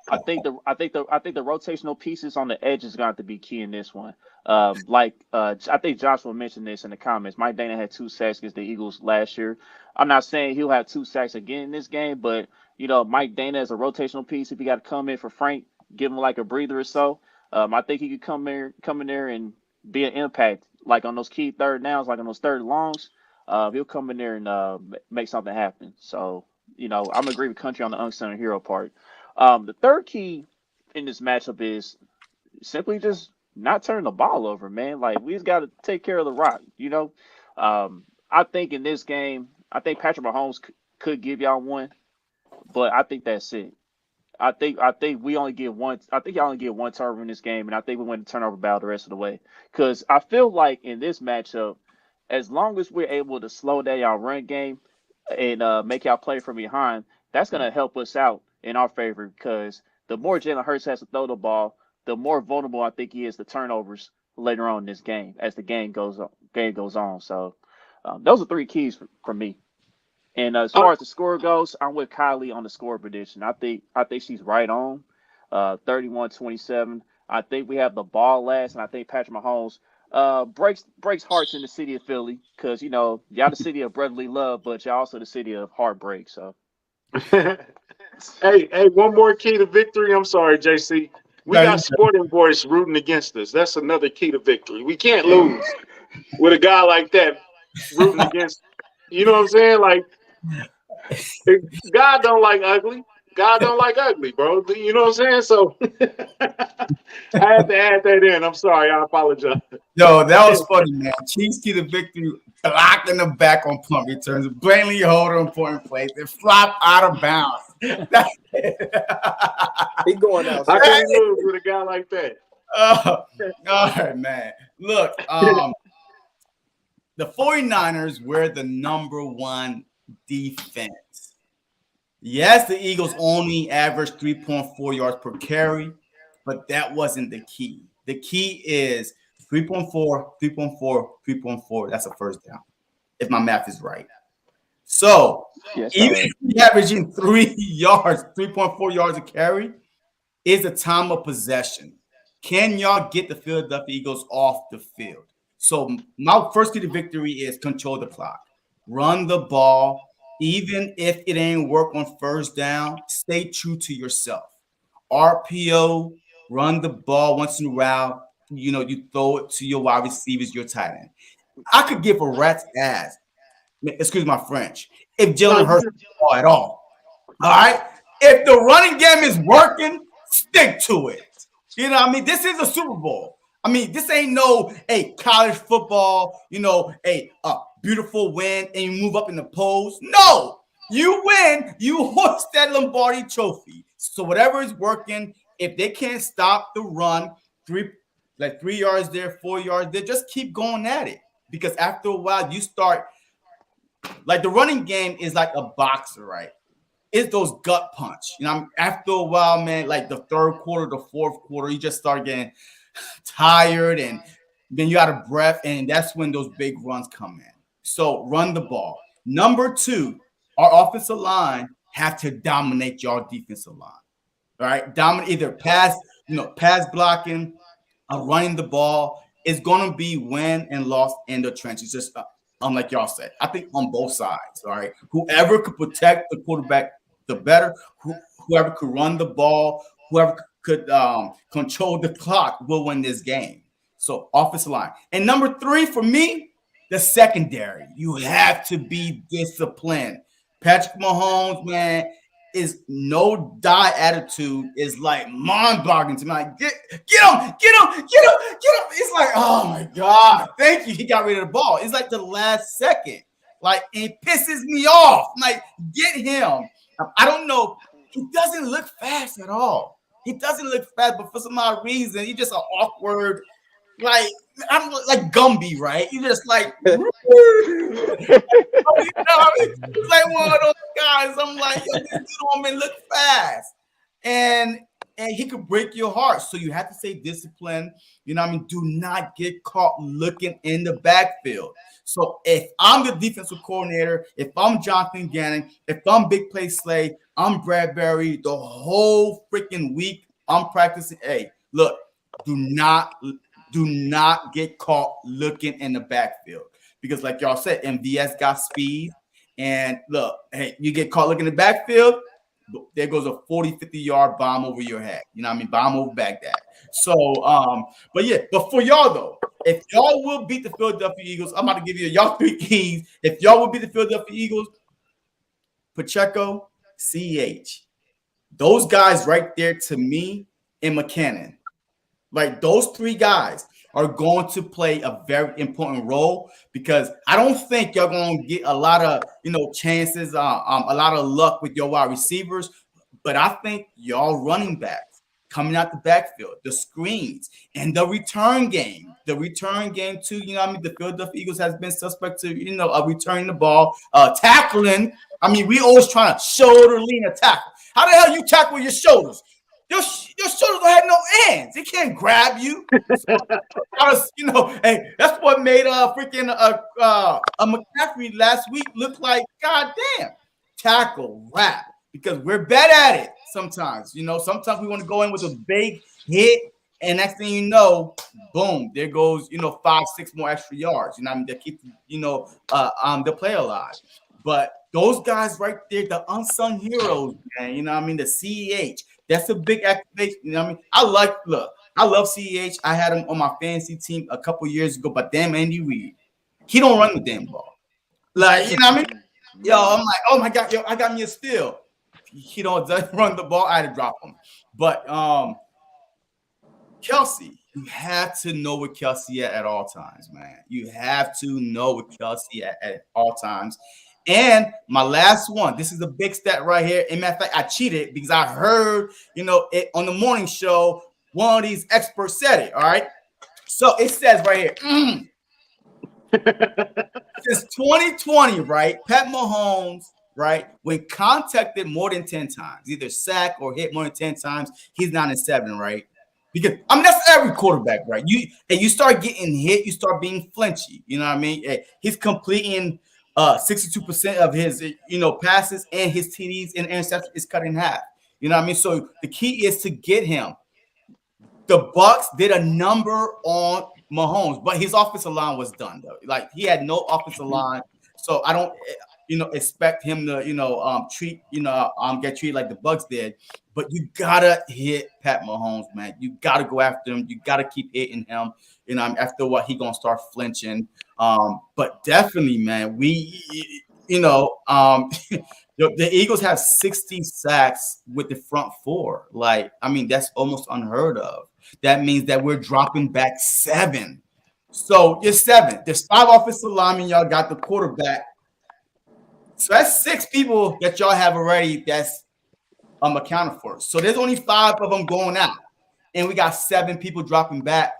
I think the rotational pieces on the edge is going to be key in this one. I think Joshua mentioned this in the comments. Mike Dana had 2 sacks against the Eagles last year. I'm not saying he'll have 2 sacks again in this game, but you know Mike Dana as a rotational piece. If he got to come in for Frank, give him like a breather or so. I think he could come in there and be an impact, like on those key third downs, like on those third longs. He'll come in there and make something happen. So I'm agree with Country on the unsung hero part. The third key in this matchup is simply just not turning the ball over, man. Like we just got to take care of the rock, I think in this game, I think Patrick Mahomes could give y'all one, but I think that's it. I think we only get one. I think y'all only get one turnover in this game, and I think we win the turnover battle the rest of the way. Because I feel like in this matchup, as long as we're able to slow down y'all run game and make y'all play from behind, that's gonna help us out in our favor. Because the more Jalen Hurts has to throw the ball, the more vulnerable I think he is to turnovers later on in this game as the game goes on. So those are three keys for me. And as far as the score goes, I'm with Kylie on the score prediction. I think she's right on. 31-27. I think we have the ball last, and I think Patrick Mahomes breaks hearts in the city of Philly because y'all the city of brotherly love, but y'all also the city of heartbreak. So Hey, one more key to victory. I'm sorry, JC. We got Sporting Voice rooting against us. That's another key to victory. We can't lose with a guy like that rooting against. You know what I'm saying? Like, God don't like ugly. God don't like ugly, bro. You know what I'm saying? So I had to add that in. I'm sorry. I apologize. Yo, that was funny, man. Chiefs key to victory, blocked in the back on punt returns, blatantly hold on important plays, and flop out of bounds. He going I outside. can't lose with a guy like that. All right, man. Look, the 49ers were the number one defense. Yes, the Eagles only averaged 3.4 yards per carry, but that wasn't the key. The key is 3.4, 3.4, 3.4. That's a first down, if my math is right. So yes, even if you're averaging 3 yards, 3.4 yards a carry, is the time of possession. Can y'all get the Philadelphia Eagles off the field? So my first key to victory is control the clock. Run the ball. Even if it ain't work on first down, stay true to yourself. RPO, run the ball once in a while. You throw it to your wide receivers, your tight end. I could give a rat's ass, excuse my French, if No, Jalen Hurts ball at all. All right. If the running game is working, stick to it. You know what I mean? This is a Super Bowl. I mean, this ain't no college football, a beautiful win and you move up in the polls. No, you win, you hoist that Lombardi trophy. So whatever is working, if they can't stop the run, three 3 yards there, 4 yards there, just keep going at it. Because after a while, you start like the running game is like a boxer, right? It's those gut punch. After a while, man, like the third quarter, the fourth quarter, you just start getting tired and then you out of breath, and that's when those big runs come in. So run the ball. Number two, our offensive line have to dominate your defensive line. All right, dominate either pass blocking, running the ball is going to be win and lost in the trenches. Just like y'all said, I think on both sides. All right, whoever could protect the quarterback, the better. Whoever could run the ball, whoever could control the clock will win this game. So offensive line. And number three for me, the secondary. You have to be disciplined. Patrick Mahomes, man, is no die attitude is like mind-boggling to me. Like, get him, get him, get him, get him. It's like, oh my God, thank you. He got rid of the ball. It's like the last second. Like, it pisses me off. Like, get him. I don't know. He doesn't look fast at all. He doesn't look fast, but for some odd reason, he's just an awkward, like I'm like Gumby, right? You just like, you know what I mean? He's like one of those guys. I'm like, yo, this dude don't even look fast, and he could break your heart. So you have to stay disciplined. You know what I mean? Do not get caught looking in the backfield. So if I'm the defensive coordinator, if I'm Jonathan Gannon, if I'm Big Play Slay, I'm Bradbury, the whole freaking week I'm practicing. Hey, look, do not get caught looking in the backfield. Because like y'all said, MVS got speed. And look, hey, you get caught looking in the backfield, there goes a 40, 50-yard bomb over your head. You know what I mean? Bomb over Baghdad. So, but for y'all, though, if y'all will beat the Philadelphia Eagles, I'm about to give you y'all 3 keys. If y'all will beat the Philadelphia Eagles, Pacheco, CH. Those guys right there to me and McKinnon. Like those 3 guys are going to play a very important role because I don't think y'all going to get a lot of, chances, a lot of luck with your wide receivers. But I think y'all running backs coming out the backfield, the screens, and the return game. The return game too, the Philadelphia Eagles has been suspect to, returning the ball, tackling. I mean, we always trying to shoulder lean a tackle. How the hell you tackle with your shoulders? Your shoulders don't have no ends. It can't grab you. So, hey, that's what made freaking McCaffrey last week look like goddamn tackle rap because we're bad at it sometimes. Sometimes we want to go in with a big hit, and next thing you know, boom, there goes 5, 6 more extra yards. I mean, to keep the play alive. But those guys right there, the unsung heroes, man. The CEH. That's a big activation. I love CEH. I had him on my fantasy team a couple years ago, but damn Andy Reid. He don't run the damn ball. Like, you know what I mean? Yo, I'm like, oh my God, I got me a steal. He doesn't run the ball. I had to drop him. But Kelsey, you have to know what Kelsey at all times, man. You have to know what Kelsey at all times. And my last one, this is a big stat right here. And matter of fact, I cheated because I heard, it on the morning show, one of these experts said it. All right. So it says right here, since 2020, right? Pat Mahomes, right? When contacted more than 10 times, either sack or hit more than 10 times, he's 9-7, right? Because that's every quarterback, right? You start getting hit, you start being flinchy. You know what I mean? He's completing 62% of his, passes and his TDs and interceptions is cut in half. You know what I mean? So the key is to get him. The Bucs did a number on Mahomes, but his offensive line was done though. Like he had no offensive line. So expect him to, treat, get treated like the Bucks did. But you gotta hit Pat Mahomes, man. You gotta go after him. You gotta keep hitting him. After what, he gonna start flinching. But definitely, man, the Eagles have 60 sacks with the front four. Like, I mean, that's almost unheard of. That means that we're dropping back 7. So you're 7. There's 5 offensive linemen. Y'all got the quarterback. So that's 6 people that y'all have already that's accounted for. So there's only 5 of them going out. And we got 7 people dropping back.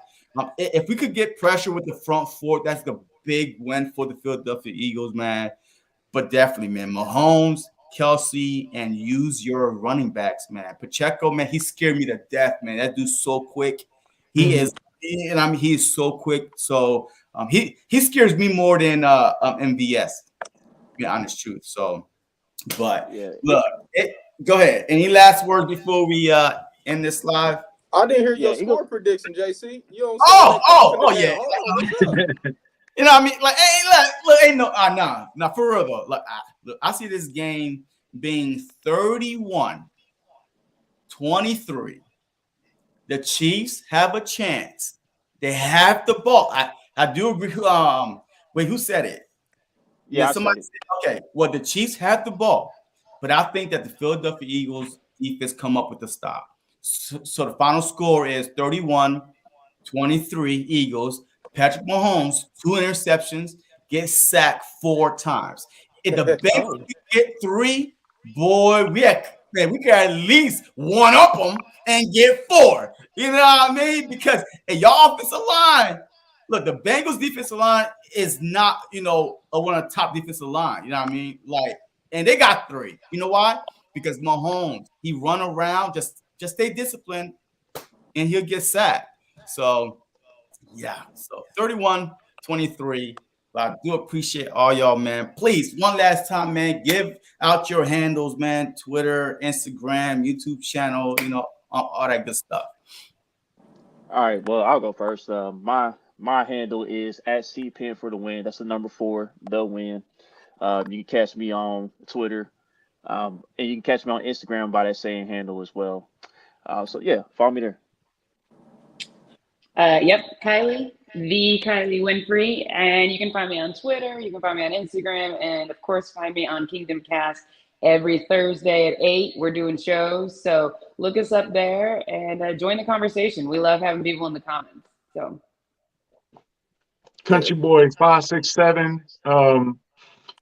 If we could get pressure with the front four, that's the big win for the Philadelphia Eagles, man. But definitely, man, Mahomes, Kelsey, and use your running backs, man. Pacheco, man, he scared me to death, man. That dude's so quick. He is, and I mean, he is so quick. So he scares me more than MVS, to be honest truth. So, but Yeah. look, go ahead. Any last words before we end this live? I didn't hear your score prediction, JC. You don't. Yeah. You know what I mean? Like, hey, look, ain't no, nah, for real though. Look, I see this game being 31-23. The Chiefs have a chance. They have the ball. I do agree. Wait, who said it? Yeah, somebody said, okay. Well, the Chiefs have the ball, but I think that the Philadelphia Eagles defense come up with the stop. So the final score is 31-23 Eagles. Patrick Mahomes, 2 interceptions, gets sacked 4 times. If the Bengals get 3, boy, we could at least one up them and get 4. You know what I mean? Because y'all offensive line, look, the Bengals defensive line is not, one of the top defensive line. You know what I mean? Like, and they got 3. You know why? Because Mahomes, he run around, just stay disciplined, and he'll get sacked. So. Yeah, so 31-23. But I do appreciate all y'all, man. Please, one last time, man, give out your handles, man. Twitter, Instagram, YouTube channel, all that good stuff. All right, well, I'll go first. My handle is @CPen for the win. That's the number 4, the win. You can catch me on Twitter, and you can catch me on Instagram by that same handle as well. So yeah, follow me there. Yep, Kylie Winfrey, and you can find me on Twitter, you can find me on Instagram, and of course find me on Kingdom Kast every Thursday at 8. We're doing shows, so look us up there and join the conversation. We love having people in the comments. So, Country Boy 567,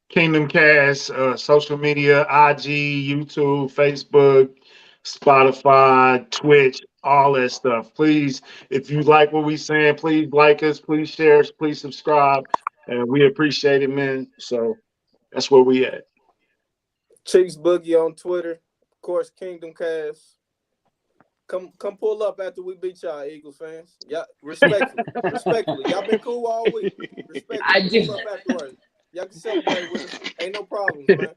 Kingdom Kast, social media, IG, YouTube, Facebook, Spotify, Twitch, all that stuff. Please, if you like what we saying, please like us, please share us, please subscribe, and we appreciate it, man. So that's where we at. Chiefs Boogie on Twitter, of course. Kingdom Kast. Come pull up after we beat y'all, Eagles fans. Yeah, respectfully. Y'all been cool all week. Respectfully, pull up afterwards. Y'all can celebrate with us. Ain't no problems, man.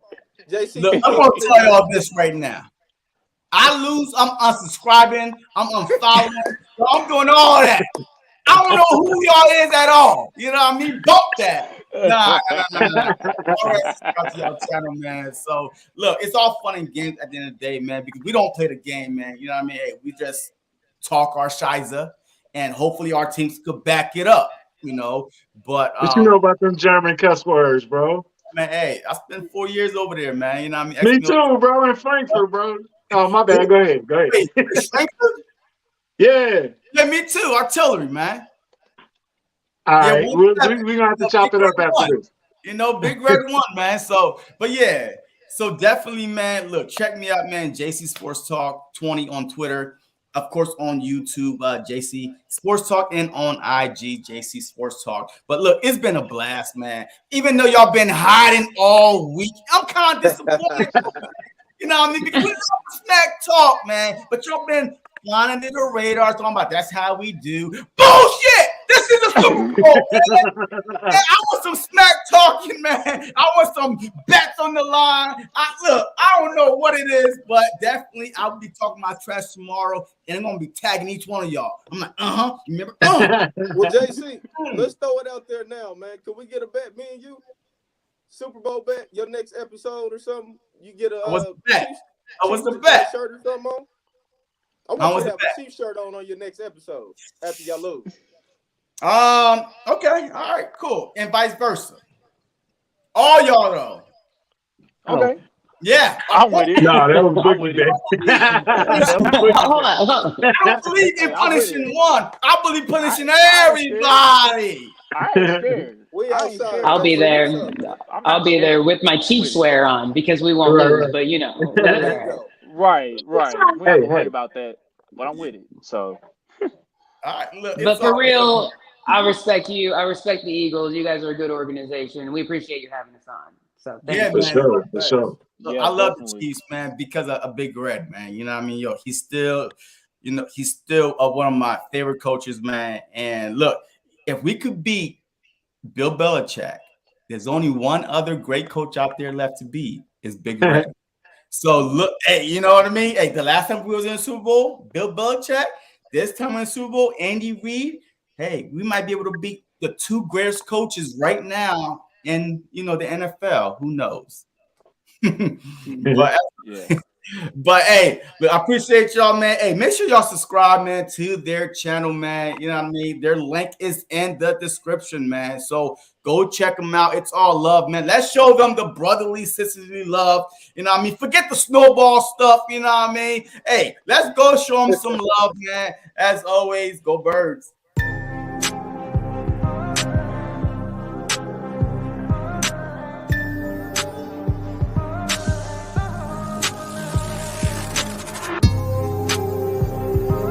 JC, look, I'm gonna tell y'all this right now. I lose, I'm unsubscribing, I'm unfollowing, so I'm doing all that. I don't know who y'all is at all. You know what I mean? Bump that. Nah. All right, subscribe to y'all channel, man. So look, it's all fun and games at the end of the day, man, because we don't play the game, man. You know what I mean? Hey, we just talk our shiza, and hopefully our teams could back it up, But what you know about them German cuss words, bro? Man, hey, I spent 4 years over there, man. You know what I Me mean? too, bro, in Frankfurt, bro. Oh, my bad. Go ahead. Wait, Frankfurt? Yeah, me too. Artillery, man. all right. We're gonna have to chop it up after this. Big Red 1, man. So, but yeah. So definitely, man. Look, check me out, man. JC Sports Talk 20 on Twitter. Of course, on YouTube, JC Sports Talk, and on IG, JC Sports Talk. But look, it's been a blast, man. Even though y'all been hiding all week, I'm kind of disappointed. You know what I mean? Because we love smack talk, man. But y'all been flying under the radar, talking about that's how we do. Bullshit! This is a Super Bowl, man. I want some smack talking, man. I want some bets on the line. I don't know what it is, but definitely I'll be talking my trash tomorrow, and I'm gonna be tagging each one of y'all. I'm like, remember? Well, JC, let's throw it out there now, man. Can we get a bet, me and you? Super Bowl bet, your next episode or something, you get a What's the bet? Chiefs, What's the Chiefs bet? shirt or something on? I How want was you the to have bet? a Chiefs shirt on your next episode after y'all lose. Okay. All right, cool. And vice versa. All y'all though. Okay. Yeah. I'm with it. No, that was I'm with boogie, it. man. That was Hold boogie. on, hold on. I don't believe in Hey, I'm with punishing it. one. I believe punishing I ain't everybody. I ain't scared. We I ain't outside. scared. I'll be there. What's up? I'm I'll not be there scared. with my I'm Chiefs with it. wear on because we won't Right, lose. right. But you know, we'll be There you there. go. Right. We don't Hey, have to worry hey. about that. But I'm with it. So All right, look, But it's for all real, I respect you. I respect the Eagles. You guys are a good organization. We appreciate you having us on. So thank yeah, you. For man. sure, for sure. Look, yeah, I love the definitely. Chiefs, man, because of a Big Red, man. You know what I mean? Yo, he's still one of my favorite coaches, man. And look, if we could beat Bill Belichick, there's only one other great coach out there left to beat is Big Red. So look, hey, you know what I mean? Hey, the last time we was in the Super Bowl, Bill Belichick. This time in the Super Bowl, Andy Reid. Hey, we might be able to beat the two greatest coaches right now in the NFL. Who knows? but Yeah. but hey, look, I appreciate y'all, man. Hey, make sure y'all subscribe, man, to their channel, man. You know what I mean? Their link is in the description, man. So go check them out. It's all love, man. Let's show them the brotherly, sisterly love. You know what I mean? Forget the snowball stuff. You know what I mean? Hey, let's go show them some love, man. As always, go Birds.